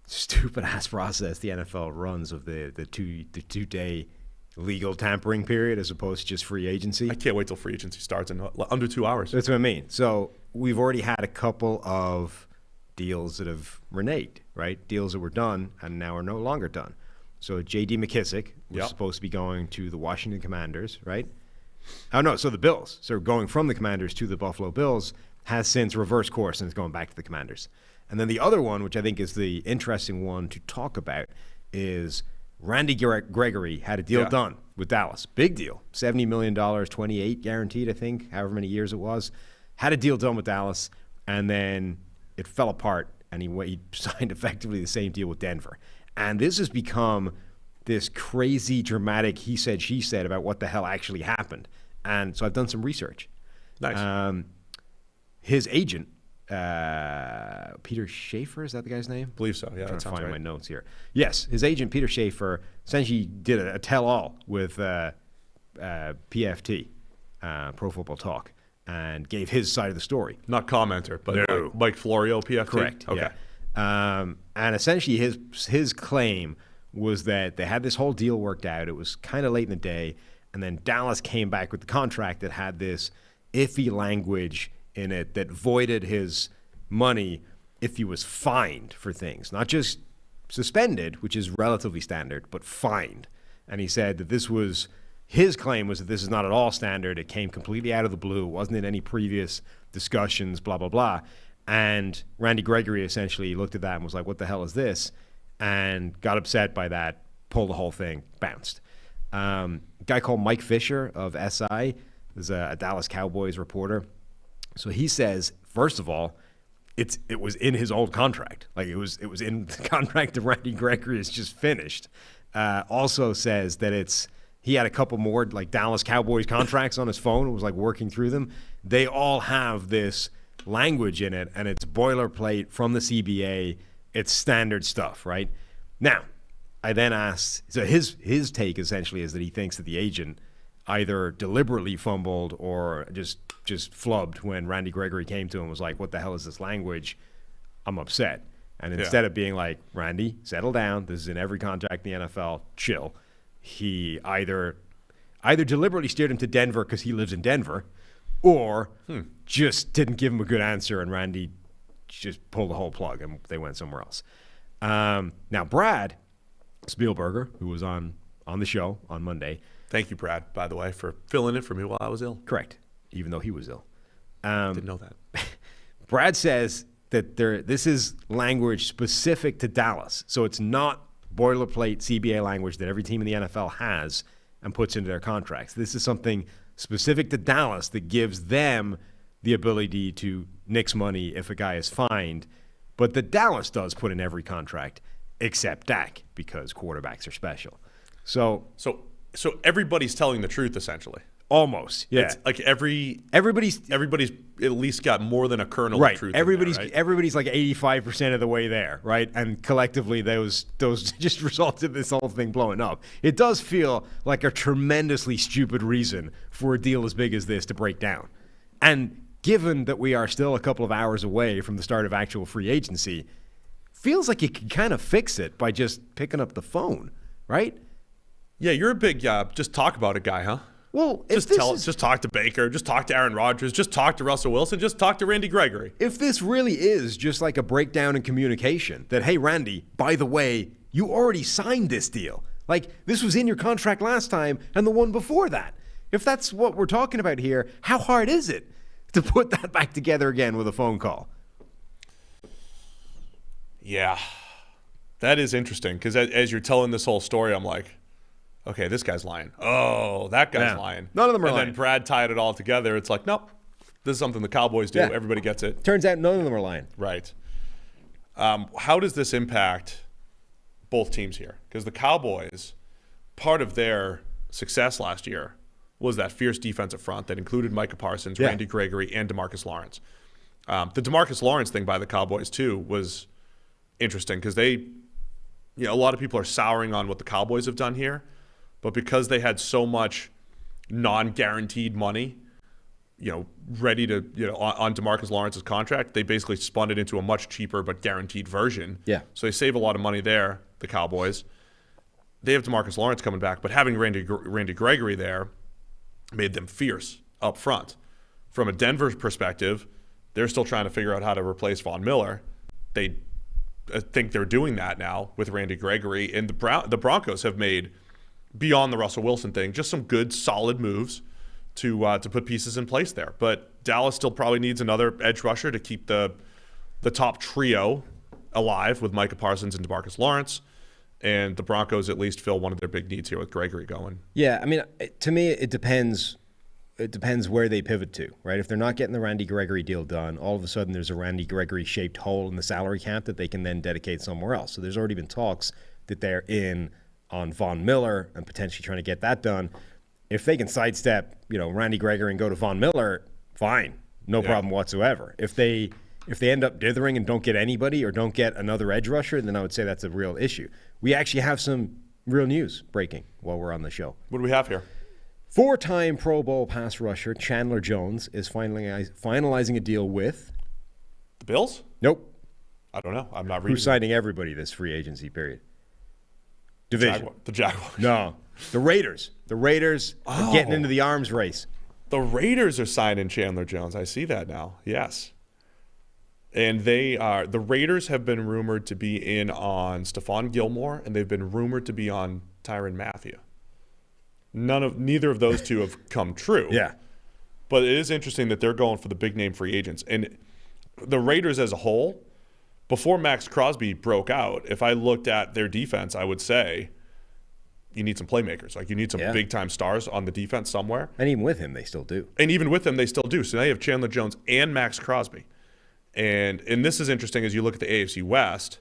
stupid ass process the NFL runs of the 2-day legal tampering period as opposed to just free agency. I can't wait till free agency starts in under 2 hours. That's what I mean. So we've already had a couple of deals that have reneged, right? Deals that were done and now are no longer done. So J.D. McKissick was supposed to be going to the Washington Commanders, right? Oh, no, so the Bills. So going from the Commanders to the Buffalo Bills has since reversed course and is going back to the Commanders. And then the other one, which I think is the interesting one to talk about, is Randy Gregory had a deal done with Dallas. Big deal. $70 million, 28 guaranteed, I think, however many years it was. Had a deal done with Dallas, and then it fell apart, and he signed effectively the same deal with Denver. And this has become this crazy, dramatic he said, she said about what the hell actually happened. And so I've done some research. Nice. His agent Peter Schaefer, is that the guy's name? I believe so. Yeah, I'm trying that to sounds find right. my notes here. Yes, his agent Peter Schaefer essentially did a tell-all with PFT, Pro Football Talk, and gave his side of the story. Not commenter, but No. Mike Florio, PFT? Correct. Okay. Yeah. And essentially his claim was that they had this whole deal worked out. It was kind of late in the day, and then Dallas came back with the contract that had this iffy language in it that voided his money if he was fined for things, not just suspended, which is relatively standard, but fined. And he said that his claim was that this is not at all standard. It came completely out of the blue. It wasn't in any previous discussions, blah, blah, blah. And Randy Gregory essentially looked at that and was like, what the hell is this? And got upset by that, pulled the whole thing, bounced. A guy called Mike Fisher of SI is a Dallas Cowboys reporter. So he says, first of all, it was in his old contract. Like it was in the contract of Randy Gregory. It's just finished. Also says that he had a couple more like Dallas Cowboys contracts on his phone. It was like working through them. They all have this language in it, and it's boilerplate from the CBA. It's standard stuff, right? Now, I then asked, so his take essentially is that he thinks that the agent either deliberately fumbled or just flubbed when Randy Gregory came to him and was like, what the hell is this language? I'm upset. And instead of being like, Randy, settle down. This is in every contract in the NFL. Chill. He either deliberately steered him to Denver because he lives in Denver or just didn't give him a good answer and Randy just pulled the whole plug and they went somewhere else. Now, Brad Spielberger, who was on the show on Monday. Thank you, Brad, by the way, for filling in for me while I was ill. Correct, even though he was ill. Didn't know that. Brad says that this is language specific to Dallas. So it's not boilerplate CBA language that every team in the NFL has and puts into their contracts. This is something specific to Dallas that gives them the ability to nix money if a guy is fined, but that Dallas does put in every contract except Dak because quarterbacks are special. So everybody's telling the truth essentially. Almost, yeah. It's like everybody's at least got more than a kernel right. of truth. Everybody's like 85% of the way there, right? And collectively, those just resulted in this whole thing blowing up. It does feel like a tremendously stupid reason for a deal as big as this to break down. And given that we are still a couple of hours away from the start of actual free agency, feels like you could kind of fix it by just picking up the phone, right? Yeah, you're a big just talk about it guy, huh? Well, just talk to Baker, just talk to Aaron Rodgers, just talk to Russell Wilson, just talk to Randy Gregory. If this really is just like a breakdown in communication, that, hey, Randy, by the way, you already signed this deal. Like, this was in your contract last time and the one before that. If that's what we're talking about here, how hard is it to put that back together again with a phone call? Yeah, that is interesting because as you're telling this whole story, I'm like, okay, this guy's lying. Oh, that guy's lying. None of them are lying. And then Brad tied it all together. It's like, nope, this is something the Cowboys do. Yeah. Everybody gets it. Turns out none of them are lying. Right. How does this impact both teams here? Because the Cowboys, part of their success last year was that fierce defensive front that included Micah Parsons, Randy Gregory, and DeMarcus Lawrence. The DeMarcus Lawrence thing by the Cowboys, too, was interesting because a lot of people are souring on what the Cowboys have done here. But because they had so much non-guaranteed money, ready to, on DeMarcus Lawrence's contract, they basically spun it into a much cheaper but guaranteed version. Yeah. So they save a lot of money there, the Cowboys. They have DeMarcus Lawrence coming back, but having Randy Gregory there made them fierce up front. From a Denver perspective, they're still trying to figure out how to replace Von Miller. I think they're doing that now with Randy Gregory, and the Broncos have made, beyond the Russell Wilson thing, just some good, solid moves to put pieces in place there. But Dallas still probably needs another edge rusher to keep the top trio alive with Micah Parsons and DeMarcus Lawrence. And the Broncos at least fill one of their big needs here with Gregory going. Yeah, I mean, to me, it depends. It depends where they pivot to, right? If they're not getting the Randy Gregory deal done, all of a sudden there's a Randy Gregory-shaped hole in the salary cap that they can then dedicate somewhere else. So there's already been talks that they're in on Von Miller and potentially trying to get that done. If they can sidestep, Randy Gregory and go to Von Miller, fine, no problem whatsoever. If they If they end up dithering and don't get anybody or don't get another edge rusher, then I would say that's a real issue. We actually have some real news breaking while we're on the show. What do we have here? 4-time Pro Bowl pass rusher Chandler Jones is finalizing a deal with the Bills? Nope. I don't know. I'm not reading. Who's signing everybody this free agency period? Division. The Jaguars. No. The Raiders. The Raiders are getting into the arms race. The Raiders are signing Chandler Jones. I see that now. Yes. And the Raiders have been rumored to be in on Stephon Gilmore, and they've been rumored to be on Tyrann Mathieu. Neither of those two have come true. Yeah. But it is interesting that they're going for the big name free agents. And the Raiders as a whole, before Max Crosby broke out, if I looked at their defense, I would say you need some playmakers. Like, you need some big-time stars on the defense somewhere. And even with him, they still do. And even with him, they still do. So now you have Chandler Jones and Max Crosby. And this is interesting as you look at the AFC West,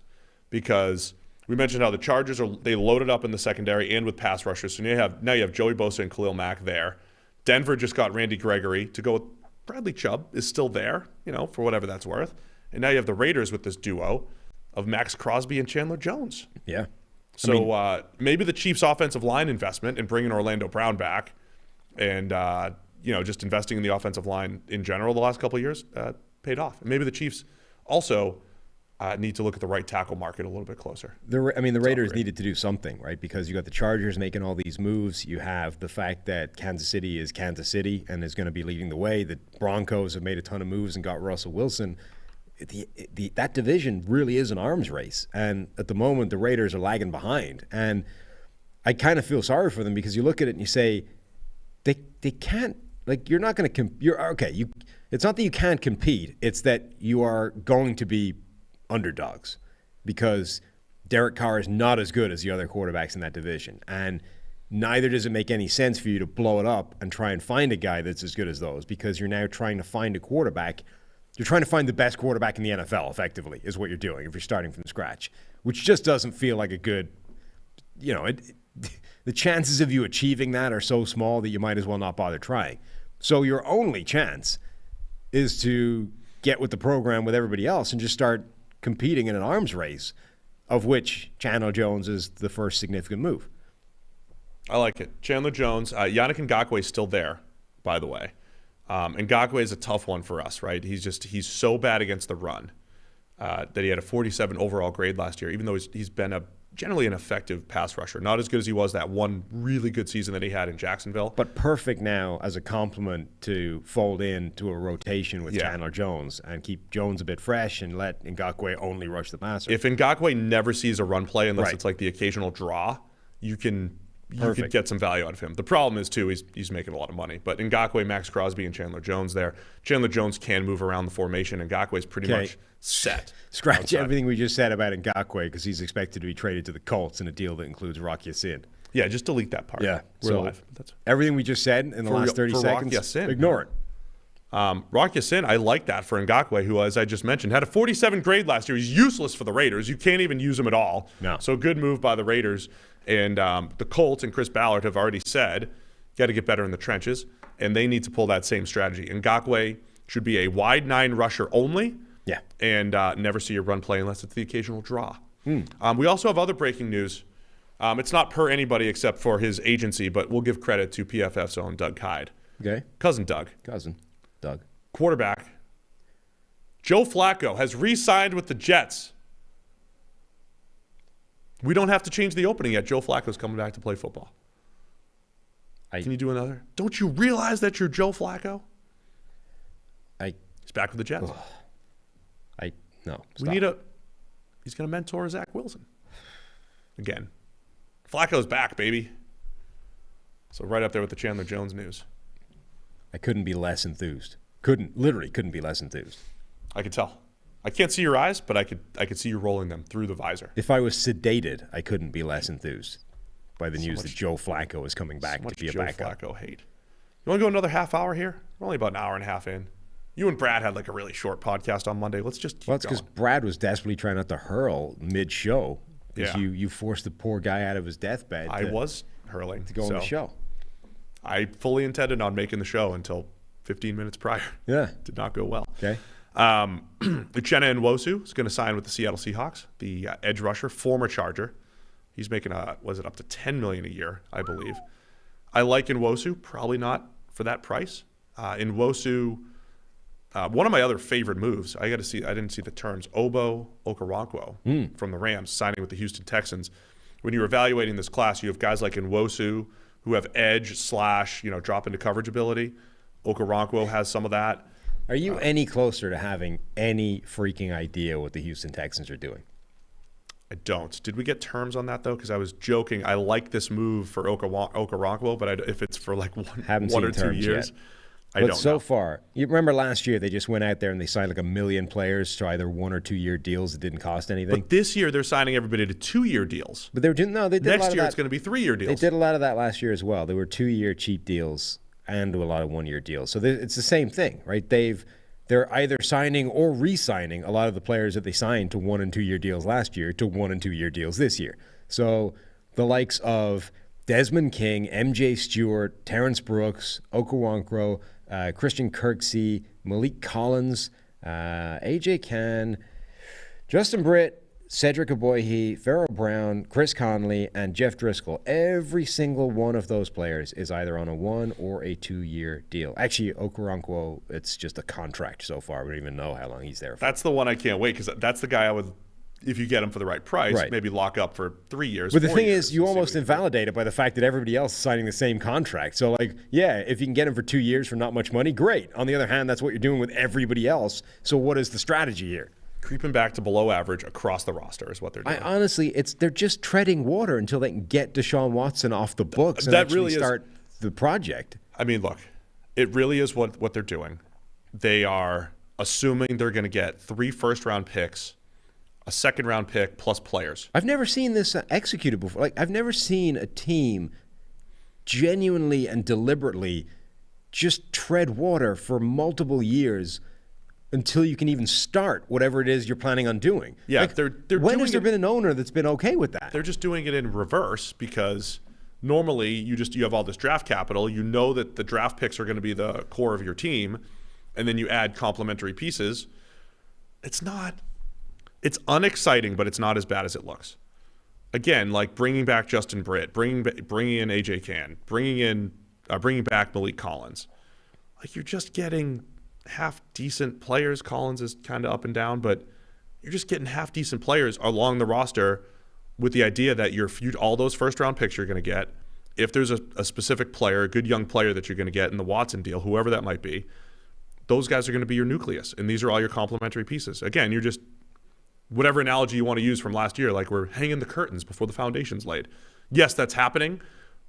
because we mentioned how the Chargers they loaded up in the secondary and with pass rushers. So now you have Joey Bosa and Khalil Mack there. Denver just got Randy Gregory to go with Bradley Chubb is still there, for whatever that's worth. And now you have the Raiders with this duo of Max Crosby and Chandler Jones. Yeah. So maybe the Chiefs' offensive line investment in bringing Orlando Brown back and, just investing in the offensive line in general the last couple of years paid off. And maybe the Chiefs also need to look at the right tackle market a little bit closer. The Raiders needed to do something, right? Because you got the Chargers making all these moves. You have the fact that Kansas City is Kansas City and is going to be leading the way. The Broncos have made a ton of moves and got Russell Wilson. That division really is an arms race. And at the moment, the Raiders are lagging behind. And I kind of feel sorry for them because you look at it and you say, they can't, you're not going to it's not that you can't compete. It's that you are going to be underdogs because Derek Carr is not as good as the other quarterbacks in that division. And neither does it make any sense for you to blow it up and try and find a guy that's as good as those because you're now trying to find a quarterback. You're trying to find the best quarterback in the NFL, effectively, is what you're doing if you're starting from scratch, which just doesn't feel like a good, the chances of you achieving that are so small that you might as well not bother trying. So your only chance is to get with the program with everybody else and just start competing in an arms race, of which Chandler Jones is the first significant move. I like it. Chandler Jones, Yannick Ngakoue is still there, by the way. Ngakoue is a tough one for us, right? He's so bad against the run that he had a 47 overall grade last year, even though he's been generally an effective pass rusher. Not as good as he was that one really good season that he had in Jacksonville. But perfect now as a complement to fold into a rotation with Chandler Jones and keep Jones a bit fresh and let Ngakoue only rush the passer. If Ngakoue never sees a run play unless it's like the occasional draw, you could get some value out of him. The problem is, too, he's making a lot of money. But Ngakoue, Max Crosby, and Chandler Jones there. Chandler Jones can move around the formation. Ngakoue is pretty much set. Scratch everything we just said about Ngakoue because he's expected to be traded to the Colts in a deal that includes Rock Ya-Sin. Yeah, just delete that part. Yeah. We're live. Everything we just said in the last 30 seconds, ignore it. Rock Ya-Sin, I like that for Ngakoue, who, as I just mentioned, had a 47 grade last year. He's useless for the Raiders. You can't even use him at all. No. So good move by the Raiders. And the Colts and Chris Ballard have already said, got to get better in the trenches, and they need to pull that same strategy. Ngakoue should be a wide 9 rusher only, and never see a run play unless it's the occasional draw. We also have other breaking news. It's not per anybody except for his agency, but we'll give credit to PFF's own Doug Hyde. Okay. Cousin Doug. Doug. Quarterback. Joe Flacco has re-signed with the Jets. We don't have to change the opening yet. Joe Flacco's coming back to play football. Can you do another? Don't you realize that you're Joe Flacco? He's back with the Jets. No. He's going to mentor Zach Wilson. Again. Flacco's back, baby. So right up there with the Chandler Jones news. I couldn't be less enthused. Literally couldn't be less enthused. I could tell. I can't see your eyes, but I could see you rolling them through the visor. If I was sedated, I couldn't be less enthused by the news that Joe Flacco is coming back to be a backup. Joe Flacco hate. You want to go another half hour here? We're only about an hour and a half in. You and Brad had a really short podcast on Monday. Let's just keep going. Well, it's because Brad was desperately trying not to hurl mid-show. Yeah. You forced the poor guy out of his deathbed. I was hurling. To go on the show. I fully intended on making the show until 15 minutes prior. Yeah. Did not go well. Okay. Uchenna Nwosu is going to sign with the Seattle Seahawks, the edge rusher, former Charger. He's making up to $10 million a year, I believe. I like Nwosu, probably not for that price. Nwosu, one of my other favorite moves, I didn't see the terms, Obo Okoronkwo from the Rams signing with the Houston Texans. When you're evaluating this class, you have guys like Nwosu who have edge / drop into coverage ability. Okoronkwo has some of that. Are you any closer to having any freaking idea what the Houston Texans are doing? I don't. Did we get terms on that, though? Because I was joking. I like this move for Okoronkwo, but if it's for like one or 2 years, yet. I don't know. But so far, you remember last year they just went out there and they signed like 1 million players to either 1 or 2 year deals that didn't cost anything. But this year they're signing everybody to 2-year deals. But they did a lot of that. Next year it's going to be 3-year deals. They did a lot of that last year as well. There were 2-year cheap deals and a lot of 1-year deals. So it's the same thing, right? They're either signing or re-signing a lot of the players that they signed to 1- and 2-year deals last year to 1- and 2-year deals this year. So the likes of Desmond King, MJ Stewart, Terrence Brooks, Okoronkwo, Christian Kirksey, Malik Collins, AJ Cann, Justin Britt, Cedric Aboyhe, Pharaoh Brown, Chris Conley, and Jeff Driscoll. Every single one of those players is either on a 1- or 2-year deal. Actually, Okoronkwo, it's just a contract so far. We don't even know how long he's there for. That's the one I can't wait, because that's the guy I would, if you get him for the right price, maybe lock up for 3 years. But the thing is, you almost invalidate it by the fact that everybody else is signing the same contract. So, if you can get him for 2 years for not much money, great. On the other hand, that's what you're doing with everybody else. So what is the strategy here? Creeping back to below average across the roster is what they're doing. Honestly, they're just treading water until they can get Deshaun Watson off the books and actually start the project. I mean, look, it really is what they're doing. They are assuming they're going to get 3 first-round picks, a second-round pick, plus players. I've never seen this executed before. I've never seen a team genuinely and deliberately just tread water for multiple years until you can even start whatever it is you're planning on doing. Yeah, when has there been an owner that's been okay with that? They're just doing it in reverse, because normally you have all this draft capital. You know that the draft picks are going to be the core of your team, and then you add complementary pieces. It's unexciting, but it's not as bad as it looks. Again, like bringing back Justin Britt, bringing in AJ Cann, bringing back Malik Collins. Like, you're just getting half-decent players. Collins is kind of up and down, but you're just getting half-decent players along the roster with the idea that all those first-round picks you're going to get, if there's a specific player, a good young player that you're going to get in the Watson deal, whoever that might be, those guys are going to be your nucleus, and these are all your complementary pieces. Again, you're just, whatever analogy you want to use from last year, like we're hanging the curtains before the foundation's laid. Yes, that's happening,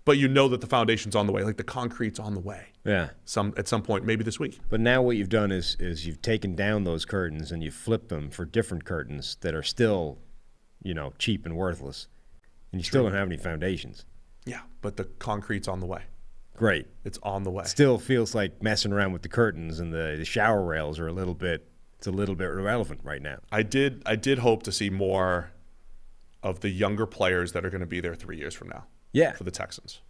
but you know that the foundation's on the way, like the concrete's on the way. Yeah. At some point, maybe this week. But now what you've done is you've taken down those curtains and you've flipped them for different curtains that are still, cheap and worthless. And you still don't have any foundations. Yeah, but the concrete's on the way. Great. It's on the way. Still feels like messing around with the curtains, and the shower rails are a little bit irrelevant right now. I did hope to see more of the younger players that are going to be there 3 years from now. Yeah. For the Texans.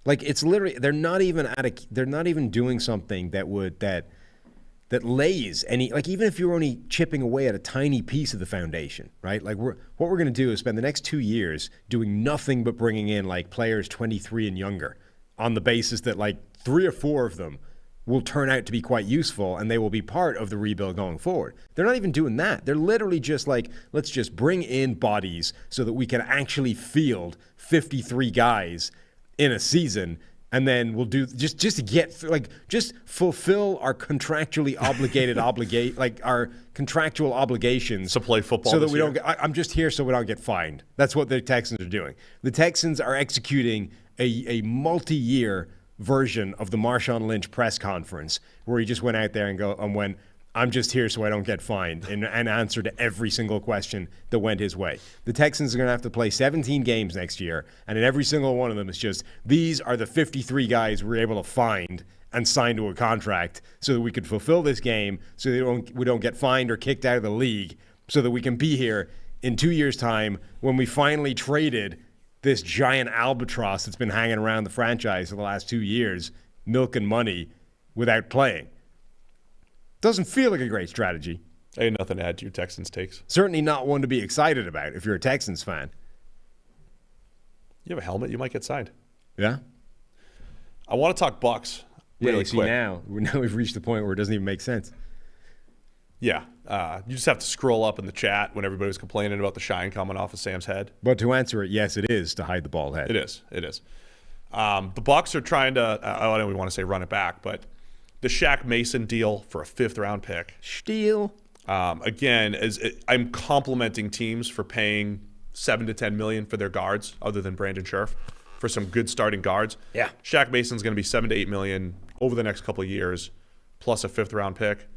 Like, it's literally, they're not even doing something that lays any, like, even if you're only chipping away at a tiny piece of the foundation, right? Like, what we're going to do is spend the next 2 years doing nothing but bringing in like players 23 and younger, on the basis that like 3 or 4 of them will turn out to be quite useful and they will be part of the rebuild going forward. They're not even doing that. They're literally just like, let's just bring in bodies so that we can actually field 53 guys in a season, and then we'll do just to get just fulfill our contractually obligated our contractual obligations to play football, so that we don't get, I'm just here so we don't get fined. That's what the Texans are doing. The Texans are executing a multi-year version of the Marshawn Lynch press conference, where he just went out there and went, I'm just here so I don't get fined, and answer to every single question that went his way. The Texans are going to have to play 17 games next year, and in every single one of them, it's just, these are the 53 guys we're able to find and sign to a contract so that we could fulfill this game, so that we don't get fined or kicked out of the league, so that we can be here in 2 years' time when we finally traded this giant albatross that's been hanging around the franchise for the last 2 years, milking money without playing. Doesn't feel like a great strategy. Ain't nothing to add to your Texans takes. Certainly not one to be excited about if you're a Texans fan. You have a helmet, you might get signed. Yeah? I want to talk Bucks really see, quick. now we've reached the point where it doesn't even make sense. Yeah. You just have to scroll up in the chat when everybody was complaining about the shine coming off of Sam's head. But to answer it, yes, it is to hide the bald head. It is. The Bucks are trying to, I don't even want to say run it back, but the Shaq Mason deal for a 5th-round pick. Steal. Again, I'm complimenting teams for paying $7 to $10 million for their guards, other than Brandon Scherf, for some good starting guards. Yeah. Shaq Mason's going to be $7 to $8 million over the next couple of years, plus a 5th-round pick.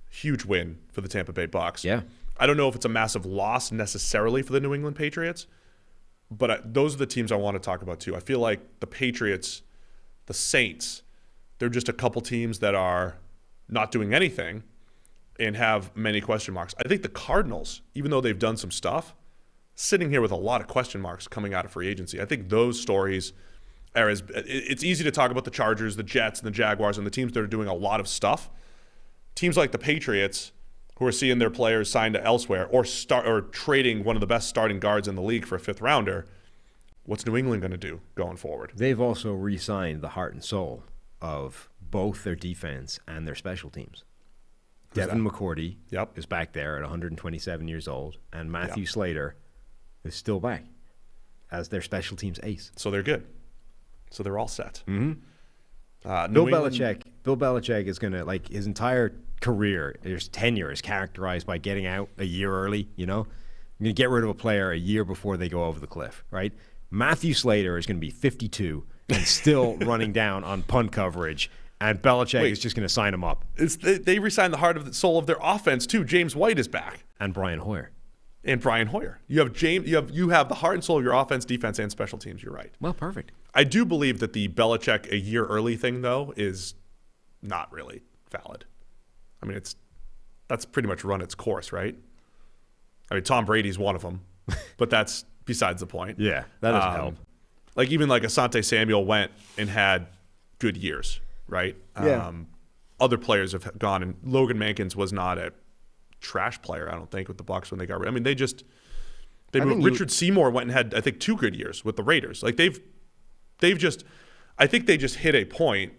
Huge win for the Tampa Bay Bucks. Yeah. I don't know if it's a massive loss necessarily for the New England Patriots, but those are the teams I want to talk about too. I feel like the Patriots, the Saints, they're just a couple teams that are not doing anything and have many question marks. I think the Cardinals, even though they've done some stuff, sitting here with a lot of question marks coming out of free agency. I think those stories are it's easy to talk about the Chargers, the Jets, and the Jaguars, and the teams that are doing a lot of stuff. Teams like the Patriots, who are seeing their players signed to elsewhere or trading one of the best starting guards in the league for a 5th-rounder, what's New England going to do going forward? They've also re-signed the heart and soul of both their defense and their special teams. Devin McCourty is back there at 127 years old, and Matthew Slater is still back as their special teams ace. So they're good. So they're all set. Mm-hmm. Bill Belichick is going to, like, his entire career, his tenure is characterized by getting out a year early, you know? You're going to get rid of a player a year before they go over the cliff, right? Matthew Slater is going to be 52 and still running down on punt coverage, and Belichick is just going to sign him up. They re-signed the heart and soul of their offense, too. James White is back. And Brian Hoyer. You have you have the heart and soul of your offense, defense, and special teams. You're right. Well, perfect. I do believe that the Belichick a year early thing, though, is not really valid. I mean, that's pretty much run its course, right? I mean, Tom Brady's one of them, but that's besides the point. Yeah, that doesn't help. Like even like Asante Samuel went and had good years, right? Yeah. Other players have gone, and Logan Mankins was not a trash player, I don't think, with the Bucs when they got rid. I mean, they moved. Richard Seymour went and had, I think, 2 good years with the Raiders. Like I think they just hit a point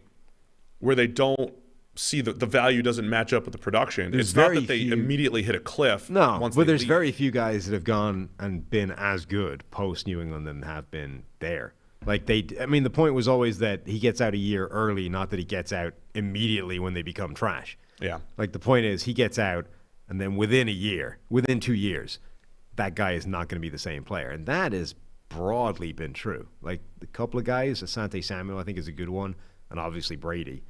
where they don't see the value doesn't match up with the production. It's not that they immediately hit a cliff. No, but there's very few guys that have gone and been as good post New England than have been there. Like the point was always that he gets out a year early, not that he gets out immediately when they become trash. Yeah. Like the point is he gets out, and then within 2 years, that guy is not going to be the same player. And that has broadly been true. Like a couple of guys, Asante Samuel I think is a good one, and obviously Brady.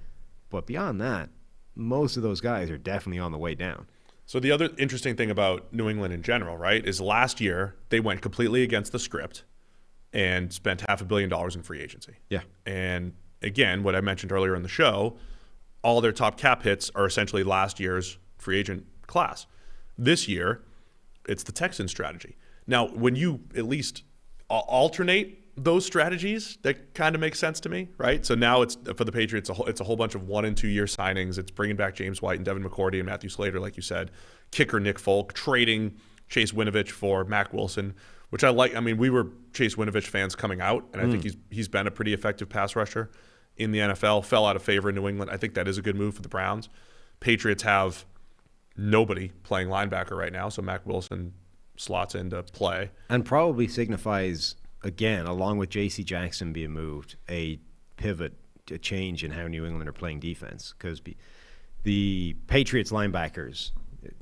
But beyond that, most of those guys are definitely on the way down. So the other interesting thing about New England in general, right, is last year they went completely against the script and spent $500 million in free agency. Yeah. And again, what I mentioned earlier in the show, all their top cap hits are essentially last year's free agent class. This year, it's the Texans strategy. Now, when you at least alternate those strategies, that kind of makes sense to me, right? So now it's for the Patriots, it's a whole bunch of 1 and 2 year signings. It's bringing back James White and Devin McCourty and Matthew Slater, like you said. Kicker Nick Folk, trading Chase Winovich for Mack Wilson, which I like. I mean, we were Chase Winovich fans coming out, and I think he's been a pretty effective pass rusher in the NFL. Fell out of favor in New England. I think that is a good move for the Browns. Patriots have nobody playing linebacker right now, so Mack Wilson slots into play. And probably signifies, again, along with J.C. Jackson being moved, a pivot, a change in how New England are playing defense. Because the Patriots linebackers,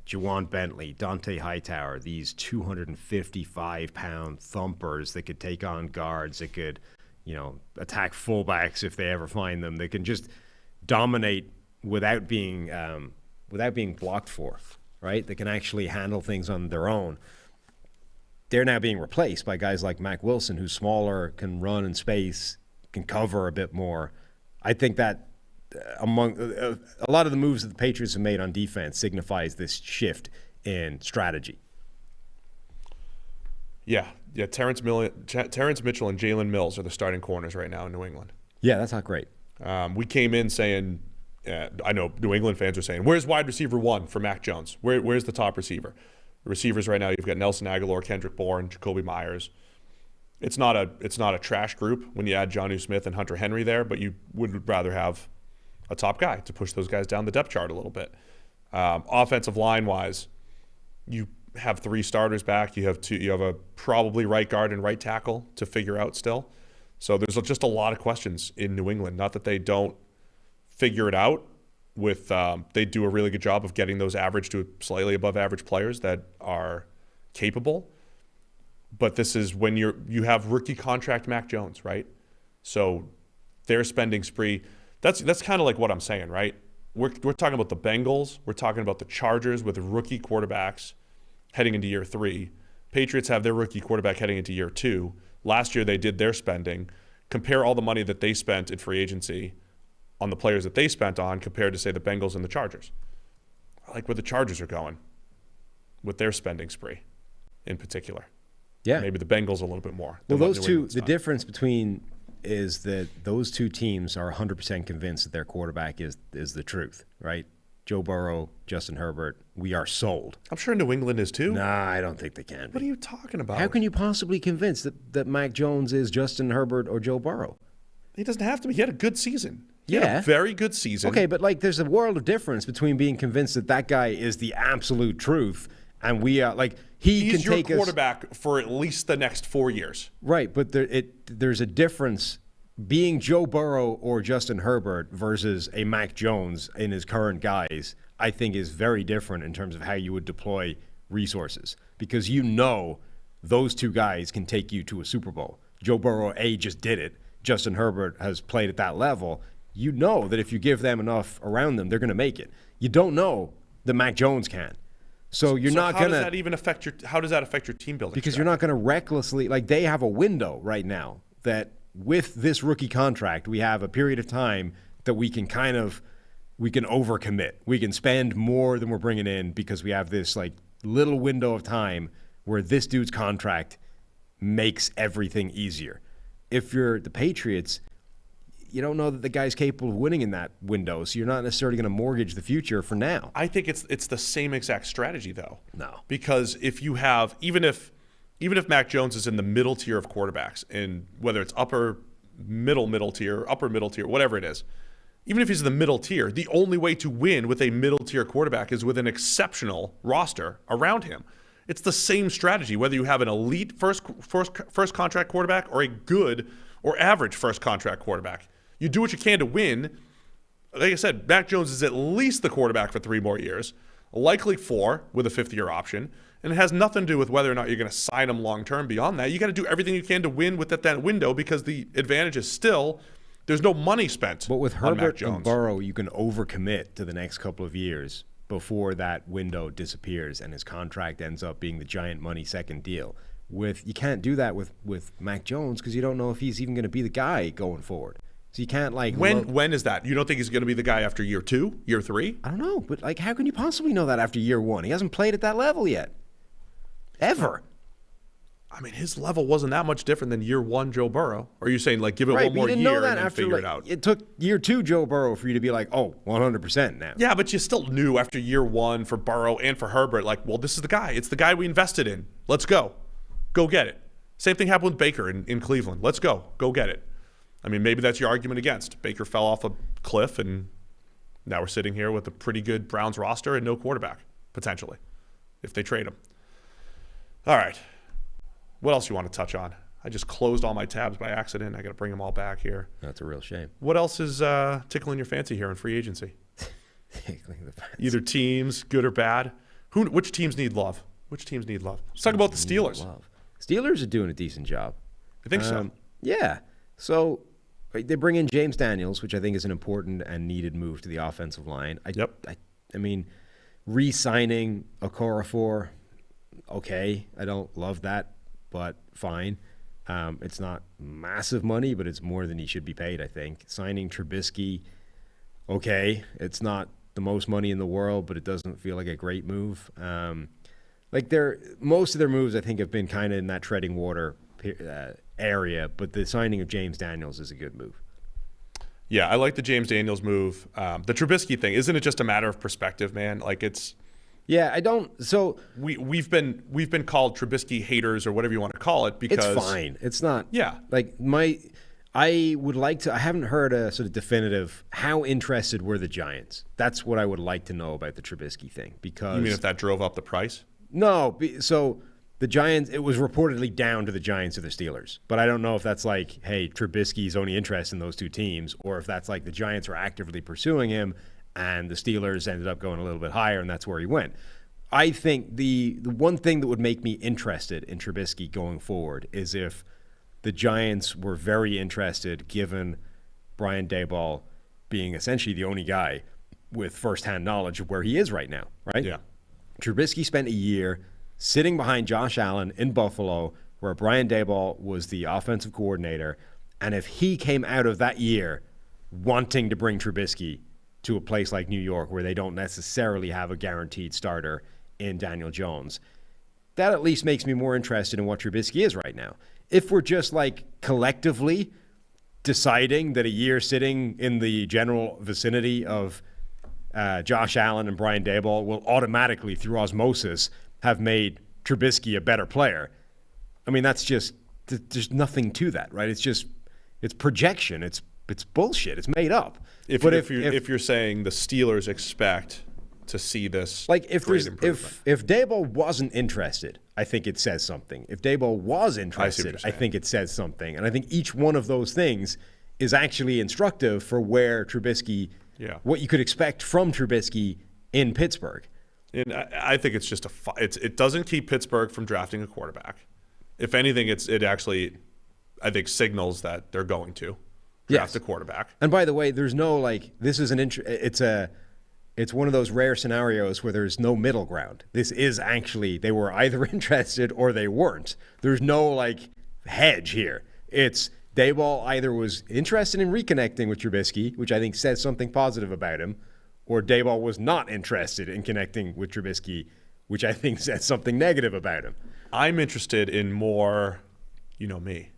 Juwan Bentley, Dante Hightower, these 255-pound thumpers that could take on guards, that could, attack fullbacks if they ever find them, that can just dominate without being blocked for, right? They can actually handle things on their own. They're now being replaced by guys like Mack Wilson, who's smaller, can run in space, can cover a bit more. I think that among a lot of the moves that the Patriots have made on defense signifies this shift in strategy. Yeah. Terrence Mitchell and Jalen Mills are the starting corners right now in New England. Yeah, that's not great. We came in saying I know New England fans are saying, where's wide receiver 1 for Mac Jones? Where's the top receiver? The receivers right now, you've got Nelson Aguilar, Kendrick Bourne, Jacoby Myers. It's not a trash group when you add Jonnu Smith and Hunter Henry there, but you would rather have a top guy to push those guys down the depth chart a little bit. Offensive line-wise, you have 3 starters back. You have a probably right guard and right tackle to figure out still. So there's just a lot of questions in New England. Not that they don't figure it out with they do a really good job of getting those average to slightly above average players that are capable. But this is when you have rookie contract Mac Jones, right? So their spending spree, that's kind of like what I'm saying, right? We're talking about the Bengals. We're talking about the Chargers with rookie quarterbacks heading into year 3. Patriots have their rookie quarterback heading into year 2. Last year they did their spending. Compare all the money that they spent in free agency on the players that they spent on compared to, say, the Bengals and the Chargers. I like where the Chargers are going with their spending spree in particular. Yeah. Maybe the Bengals a little bit more. Well, those two, the difference between is that those two teams are 100% convinced that their quarterback is the truth, right? Joe Burrow, Justin Herbert, we are sold. I'm sure New England is too. Nah, I don't think they can be. What are you talking about? How can you possibly convince that Mac Jones is Justin Herbert or Joe Burrow? He doesn't have to be. He had a good season. He had a very good season. Okay, but like there's a world of difference between being convinced that guy is the absolute truth and we are like he's your quarterback for at least the next 4 years. Right, but there's a difference being Joe Burrow or Justin Herbert versus a Mac Jones in his current guise. I think is very different in terms of how you would deploy resources because those two guys can take you to a Super Bowl. Joe Burrow just did it. Justin Herbert has played at that level. You know that if you give them enough around them, they're going to make it. You don't know that Mac Jones can. So you're not going to. How does that affect your team building? Because you're not going to recklessly, like they have a window right now that with this rookie contract, we have a period of time that we can overcommit. We can spend more than we're bringing in because we have this like little window of time where this dude's contract makes everything easier. If you're the Patriots, you don't know that the guy's capable of winning in that window, so you're not necessarily going to mortgage the future for now. I think it's the same exact strategy, though. No. Because if you have, even if Mac Jones is in the middle tier of quarterbacks, and whether it's upper middle tier, whatever it is, even if he's in the middle tier, the only way to win with a middle tier quarterback is with an exceptional roster around him. It's the same strategy, whether you have an elite first contract quarterback or a good or average first contract quarterback. You do what you can to win. Like I said, Mac Jones is at least the quarterback for 3 more years, likely 4 with a 5th-year option, and it has nothing to do with whether or not you're going to sign him long-term beyond that. You got to do everything you can to win with that window because the advantage is still there's no money spent. But with Herbert and Burrow, you can overcommit to the next couple of years before that window disappears and his contract ends up being the giant money second deal. You can't do that with Mac Jones because you don't know if he's even going to be the guy going forward. So you can't when is that? You don't think he's going to be the guy after year 2, year 3? I don't know, but like how can you possibly know that after year 1? He hasn't played at that level yet. Ever. I mean, his level wasn't that much different than year 1 Joe Burrow. Or are you saying like give it one more year and then figure it out? It took year 2 Joe Burrow for you to be like, 100% now. Yeah, but you still knew after year 1 for Burrow and for Herbert, like, well, this is the guy. It's the guy we invested in. Let's go. Go get it. Same thing happened with Baker in Cleveland. Let's go. Go get it. I mean, maybe that's your argument against. Baker fell off a cliff, and now we're sitting here with a pretty good Browns roster and no quarterback, potentially, if they trade him. All right. What else you want to touch on? I just closed all my tabs by accident. I got to bring them all back here. That's a real shame. What else is tickling your fancy here in free agency? Tickling the fancy. Either teams, good or bad. Which teams need love? Let's talk about the Steelers. Steelers are doing a decent job. I think so. Yeah. So they bring in James Daniels, which I think is an important and needed move to the offensive line. I mean, re-signing Okorafor, okay. I don't love that, but fine. It's not massive money, but it's more than he should be paid, I think. Signing Trubisky, okay. It's not the most money in the world, but it doesn't feel like a great move. Most of their moves, I think, have been kind of in that treading water area, but the signing of James Daniels is a good move. Yeah, I like the James Daniels move. The Trubisky thing, isn't it just a matter of perspective, man? Like it's. Yeah, I don't. So we've been called Trubisky haters or whatever you want to call it because it's fine. It's not. Yeah. Like I would like to. I haven't heard a sort of definitive. How interested were the Giants? That's what I would like to know about the Trubisky thing. Because you mean if that drove up the price? No. So the Giants. It was reportedly down to the Giants or the Steelers, but I don't know if that's like, hey, Trubisky's only interest in those two teams, or if that's like the Giants are actively pursuing him. And the Steelers ended up going a little bit higher, and that's where he went. I think the one thing that would make me interested in Trubisky going forward is if the Giants were very interested, given Brian Daboll being essentially the only guy with firsthand knowledge of where he is right now, right? Yeah. Trubisky spent a year sitting behind Josh Allen in Buffalo, where Brian Daboll was the offensive coordinator, and if he came out of that year wanting to bring Trubisky to a place like New York where they don't necessarily have a guaranteed starter in Daniel Jones, that at least makes me more interested in what Trubisky is right now. If we're just like collectively deciding that a year sitting in the general vicinity of Josh Allen and Brian Daboll will automatically, through osmosis, have made Trubisky a better player, I mean, that's just, there's nothing to that, right? It's projection. It's bullshit. It's made up. If you're saying the Steelers expect to see this, like if Daboll wasn't interested, I think it says something. If Daboll was interested, I think it says something. And I think each one of those things is actually instructive for where Trubisky, what you could expect from Trubisky in Pittsburgh. And I think it's just it doesn't keep Pittsburgh from drafting a quarterback. If anything, it actually, I think, signals that they're going to draft a quarterback. And by the way, there's no like, this is it's one of those rare scenarios where there's no middle ground. This is actually, they were either interested or they weren't. There's no like hedge here. It's Daboll either was interested in reconnecting with Trubisky, which I think says something positive about him, or Daboll was not interested in connecting with Trubisky, which I think says something negative about him. I'm interested in more, you know me,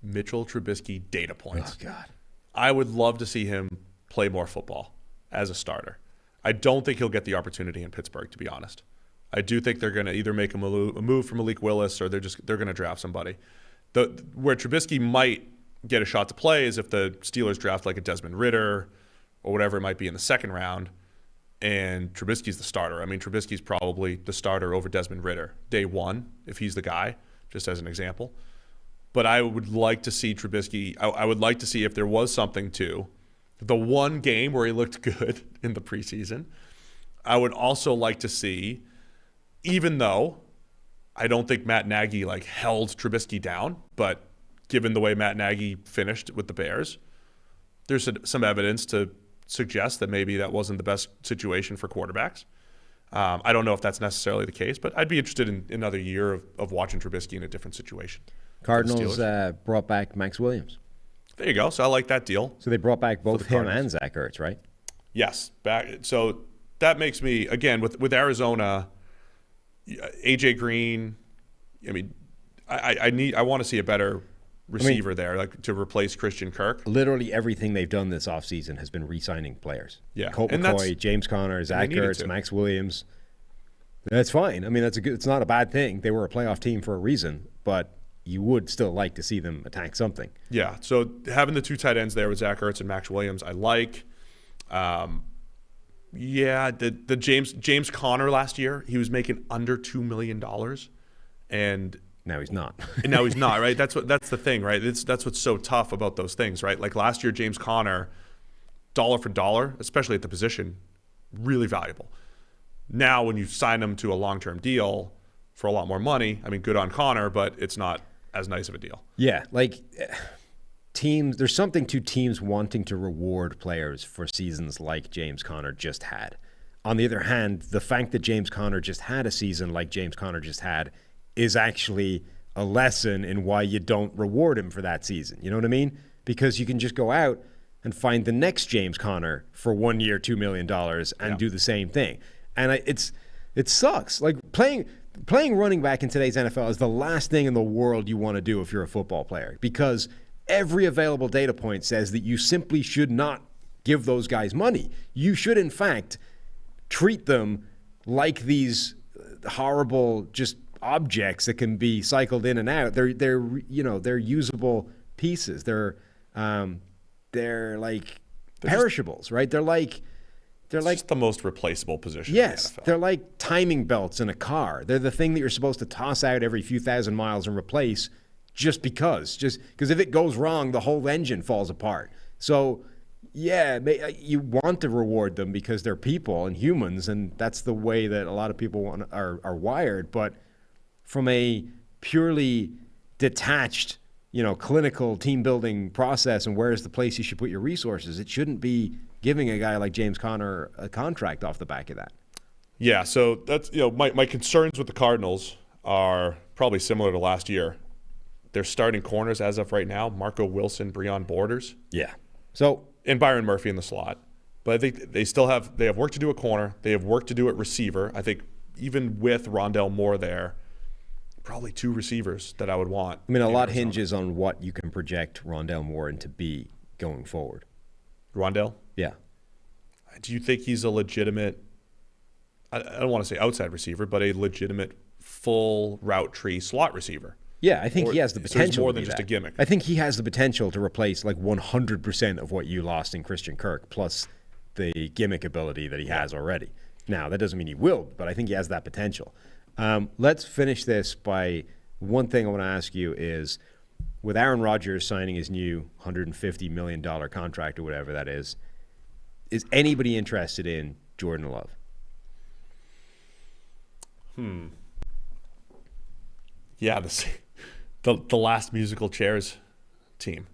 Mitchell Trubisky data points. Oh, God. I would love to see him play more football as a starter. I don't think he'll get the opportunity in Pittsburgh, to be honest. I do think they're going to either make a move for Malik Willis or they're going to draft somebody. Where Trubisky might get a shot to play is if the Steelers draft like a Desmond Ridder or whatever it might be in the second round, and Trubisky's the starter. I mean, Trubisky's probably the starter over Desmond Ridder day one, if he's the guy, just as an example. But I would like to see Trubisky. I would like to see if there was something to the one game where he looked good in the preseason. I would also like to see, even though I don't think Matt Nagy like held Trubisky down, but given the way Matt Nagy finished with the Bears, there's some evidence to suggest that maybe that wasn't the best situation for quarterbacks. I don't know if that's necessarily the case, but I'd be interested in another year of watching Trubisky in a different situation. Cardinals brought back Max Williams. There you go. So I like that deal. So they brought back both him and Zach Ertz, right? Yes. So that makes me, again, with Arizona, AJ Green, I mean, I want to see a better receiver there, like to replace Christian Kirk. Literally everything they've done this offseason has been re-signing players. Yeah. Colt McCoy, James Conner, Zach Ertz, Max Williams. That's fine. I mean, it's not a bad thing. They were a playoff team for a reason, but you would still like to see them attack something. Yeah. So having the two tight ends there with Zach Ertz and Max Williams, I like. The James Conner last year, he was making under $2 million, and now he's not. And now he's not, right? That's the thing, right? That's what's so tough about those things, right? Like last year, James Conner, dollar for dollar, especially at the position, really valuable. Now, when you sign him to a long-term deal for a lot more money, I mean, good on Conner, but it's not as nice of a deal. Yeah, like teams, there's something to teams wanting to reward players for seasons like James Conner just had. On the other hand, the fact that James Conner just had a season like James Conner just had is actually a lesson in why you don't reward him for that season. You know what I mean? Because you can just go out and find the next James Conner for 1 year, $2 million and do the same thing. And it sucks. Like playing running back in today's NFL is the last thing in the world you want to do if you're a football player, because every available data point says that you simply should not give those guys money. You should, in fact, treat them like these horrible just objects that can be cycled in and out. They're usable pieces. They're like perishables, right? They're just the most replaceable position. Yes, in the NFL. they're like timing belts in a car. They're the thing that you're supposed to toss out every few thousand miles and replace just because if it goes wrong, the whole engine falls apart. So, yeah, you want to reward them because they're people and humans, and that's the way that a lot of people are wired. But from a purely detached, clinical team-building process and where's the place you should put your resources, it shouldn't be giving a guy like James Conner a contract off the back of that. Yeah, so that's my concerns with the Cardinals are probably similar to last year. They're starting corners as of right now, Marco Wilson, Breon Borders. Yeah. So and Byron Murphy in the slot. But I think they have work to do at corner. They have work to do at receiver. I think even with Rondell Moore there, probably 2 receivers that I would want. I mean, a lot hinges on what you can project Rondell Moore into be going forward. Rondell? Yeah. Do you think he's a legitimate, I don't want to say outside receiver, but a legitimate full route tree slot receiver? Yeah, I think he has the potential. So more to than be just that. a gimmick. I think he has the potential to replace like 100% of what you lost in Christian Kirk, plus the gimmick ability that he has already. Now, that doesn't mean he will, but I think he has that potential. Let's finish this by one thing I want to ask you is, with Aaron Rodgers signing his new $150 million contract or whatever that is anybody interested in Jordan Love? Yeah, the last musical chairs team.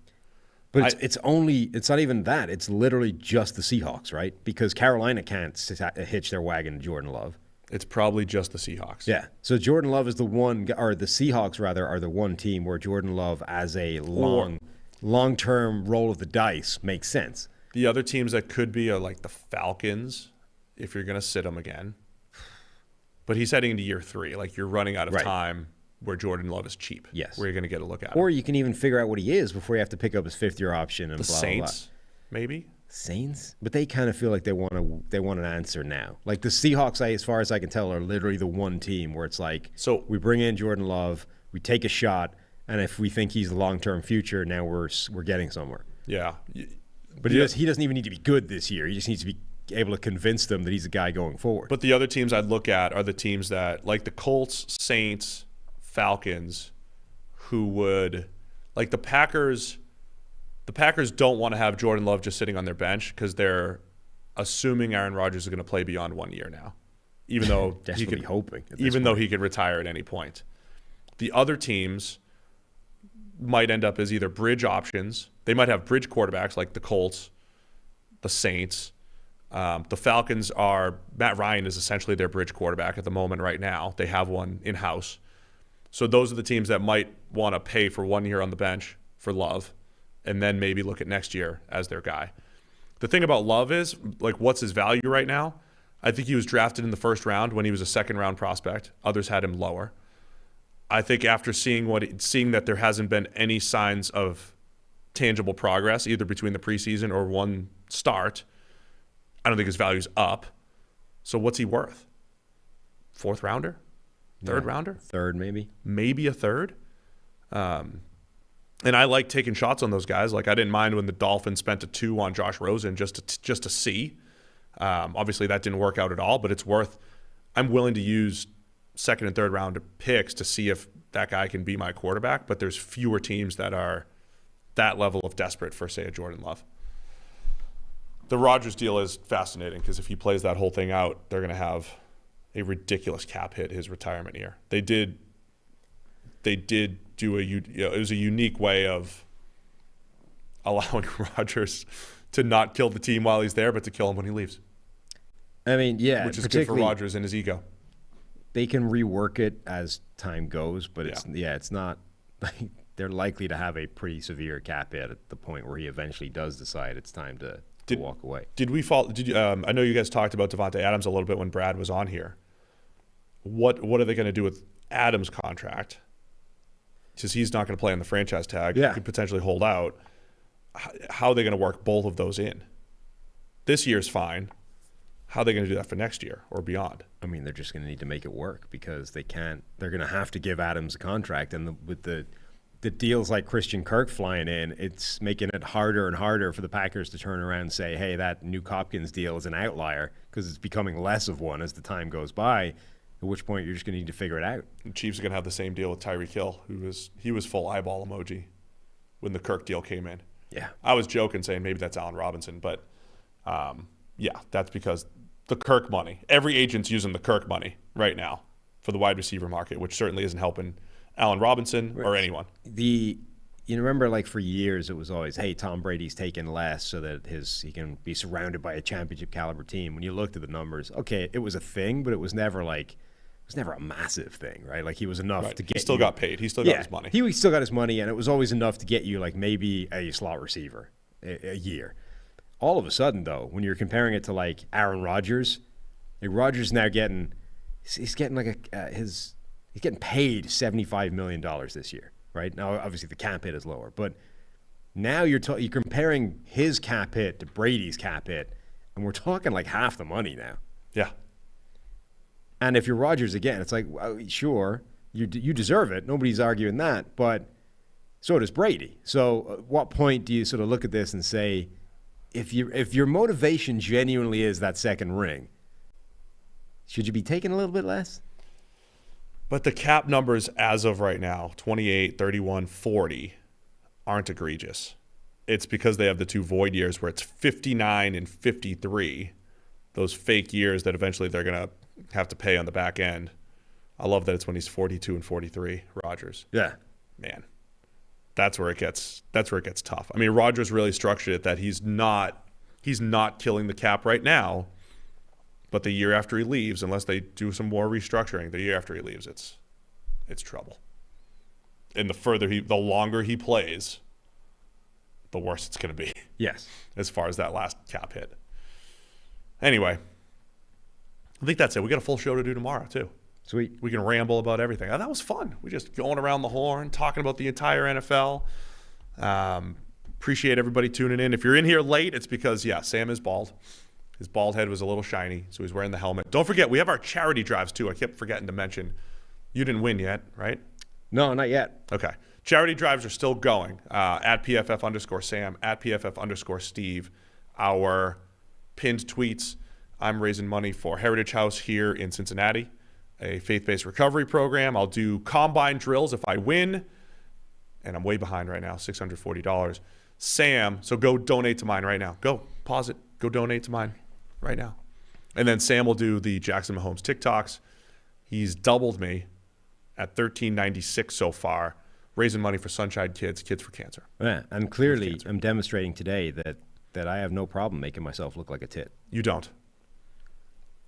But it's not even that. It's literally just the Seahawks, right? Because Carolina can't hitch their wagon to Jordan Love. It's probably just the Seahawks. Yeah. So Jordan Love is the one, or the Seahawks rather, are the one team where Jordan Love as a long-term roll of the dice makes sense. The other teams that could be are like the Falcons, if you're going to sit him again. But he's heading into year 3. Like, you're running out of time where Jordan Love is cheap. Yes. Where you're going to get a look at Or him. you can even figure out what he is before you have to pick up his 5th-year option and the blah, Saints, blah, blah. maybe? Saints? But they kind of feel like they want an answer now. Like the Seahawks, as far as I can tell, are literally the one team where it's like, so we bring in Jordan Love, we take a shot, and if we think he's the long-term future, now we're getting somewhere. Yeah. But he doesn't even need to be good this year. He just needs to be able to convince them that he's a guy going forward. But the other teams I'd look at are the teams that, like the Colts, Saints, Falcons, who would, like the Packers. The Packers don't want to have Jordan Love just sitting on their bench because they're assuming Aaron Rodgers is going to play beyond 1 year now, even though he could retire at any point. The other teams might end up as either bridge options. They might have bridge quarterbacks like the Colts, the Saints. The Falcons Matt Ryan is essentially their bridge quarterback at the moment right now. They have one in-house. So those are the teams that might want to pay for 1 year on the bench for Love and then maybe look at next year as their guy. The thing about Love is, like, what's his value right now? I think he was drafted in the 1st round when he was a 2nd-round prospect. Others had him lower. I think after seeing that there hasn't been any signs of tangible progress, either between the preseason or one start, I don't think his value's up. So what's he worth? 4th rounder? 3rd rounder? 3rd, maybe. Maybe a 3rd. And I like taking shots on those guys. Like, I didn't mind when the Dolphins spent a 2 on Josh Rosen just to see. Obviously, that didn't work out at all, but it's worth. I'm willing to use 2nd and 3rd round picks to see if that guy can be my quarterback. But there's fewer teams that are that level of desperate for, say, a Jordan Love. The Rodgers deal is fascinating because if he plays that whole thing out, they're going to have a ridiculous cap hit his retirement year. They did do it was a unique way of allowing Rodgers to not kill the team while he's there, but to kill him when he leaves. I mean, yeah, which is good for Rodgers and his ego. They can rework it as time goes, but it's not. They're likely to have a pretty severe cap hit at the point where he eventually does decide it's time to walk away. Did we fall? Did you? I know you guys talked about Devontae Adams a little bit when Brad was on here. What are they going to do with Adams' contract? because he's not going to play on the franchise tag. Yeah. He could potentially hold out. How are they going to work both of those in? This year's fine. How are they going to do that for next year or beyond? I mean, they're just going to need to make it work because they can't. They're going to have to give Adams a contract, and with the deals like Christian Kirk flying in, it's making it harder and harder for the Packers to turn around and say, hey, that Nuke Hopkins deal is an outlier, because it's becoming less of one as the time goes by, at which point you're just going to need to figure it out. The Chiefs are going to have the same deal with Tyreek Hill, he was full eyeball emoji when the Kirk deal came in. Yeah. I was joking saying maybe that's Allen Robinson, but yeah, that's because the Kirk money. Every agent's using the Kirk money right now for the wide receiver market, which certainly isn't helping Allen Robinson or anyone. You remember, like, for years it was always, hey, Tom Brady's taking less so that he can be surrounded by a championship caliber team. When you looked at the numbers, okay, it was a thing, but it was never a massive thing, right? Like, he was enough to get. He still got paid. He still got his money. He still got his money, and it was always enough to get you, like, maybe a slot receiver a year. All of a sudden, though, when you're comparing it to, like, Aaron Rodgers, like, Rodgers now he's getting paid $75 million this year, right? Now, obviously, the cap hit is lower, but now you're comparing his cap hit to Brady's cap hit, and we're talking like half the money now. Yeah. And if you're Rodgers again, it's like, well, sure, you deserve it. Nobody's arguing that, but so does Brady. So at what point do you sort of look at this and say, if your motivation genuinely is that second ring, should you be taking a little bit less? But the cap numbers as of right now, 28, 31, 40, aren't egregious. It's because they have the two void years where it's 59 and 53, those fake years that eventually they're going to have to pay on the back end. I love that it's when he's 42 and 43, Rodgers. Yeah. Man, that's where it gets tough. I mean, Rodgers really structured it that he's not killing the cap right now. But the year after he leaves, unless they do some more restructuring, the year after he leaves, it's trouble. And the longer he plays, the worse it's going to be. Yes. As far as that last cap hit. Anyway, I think that's it. We got a full show to do tomorrow, too. Sweet. We can ramble about everything. Oh, that was fun. We just going around the horn, talking about the entire NFL. Appreciate everybody tuning in. If you're in here late, it's because, Sam is bald. His bald head was a little shiny, so he's wearing the helmet. Don't forget, we have our charity drives, too. I kept forgetting to mention. You didn't win yet, right? No, not yet. Okay. Charity drives are still going. At PFF_Sam, at PFF_Steve. Our pinned tweets. I'm raising money for Heritage House here in Cincinnati, a faith-based recovery program. I'll do combine drills if I win, and I'm way behind right now, $640. Sam, so go donate to mine right now. Go, pause it. Go donate to mine right now. And then Sam will do the Jackson Mahomes TikToks. He's doubled me at $13.96 so far, raising money for Sunshine Kids for Cancer. Yeah, and clearly I'm demonstrating today that I have no problem making myself look like a tit. You don't.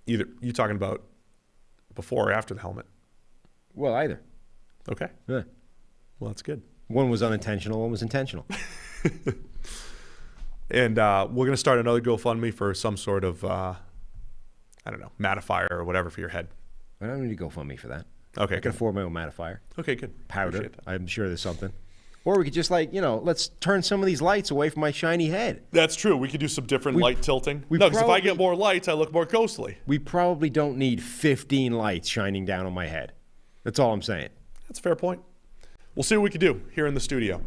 Either. You talking about before or after the helmet? Well, either. Okay. Yeah. Well, that's good. One was unintentional, one was intentional. And we're going to start another GoFundMe for some sort of, mattifier or whatever for your head. I don't need to GoFundMe for that. Okay, I can afford my own mattifier. Okay, good. Powder. I'm sure there's something. Or we could just let's turn some of these lights away from my shiny head. That's true. We could do some different light tilting. No, because if I get more lights, I look more ghostly. We probably don't need 15 lights shining down on my head. That's all I'm saying. That's a fair point. We'll see what we can do here in the studio.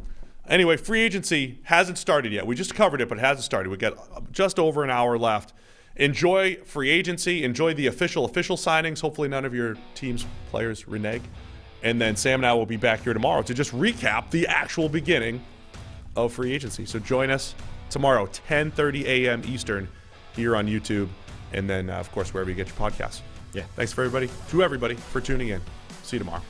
Anyway, free agency hasn't started yet. We just covered it, but it hasn't started. We got just over an hour left. Enjoy free agency. Enjoy the official signings. Hopefully none of your team's players renege. And then Sam and I will be back here tomorrow to just recap the actual beginning of free agency. So join us tomorrow, 10:30 a.m. Eastern, here on YouTube. And then, of course, wherever you get your podcasts. Yeah. Thanks to everybody for tuning in. See you tomorrow.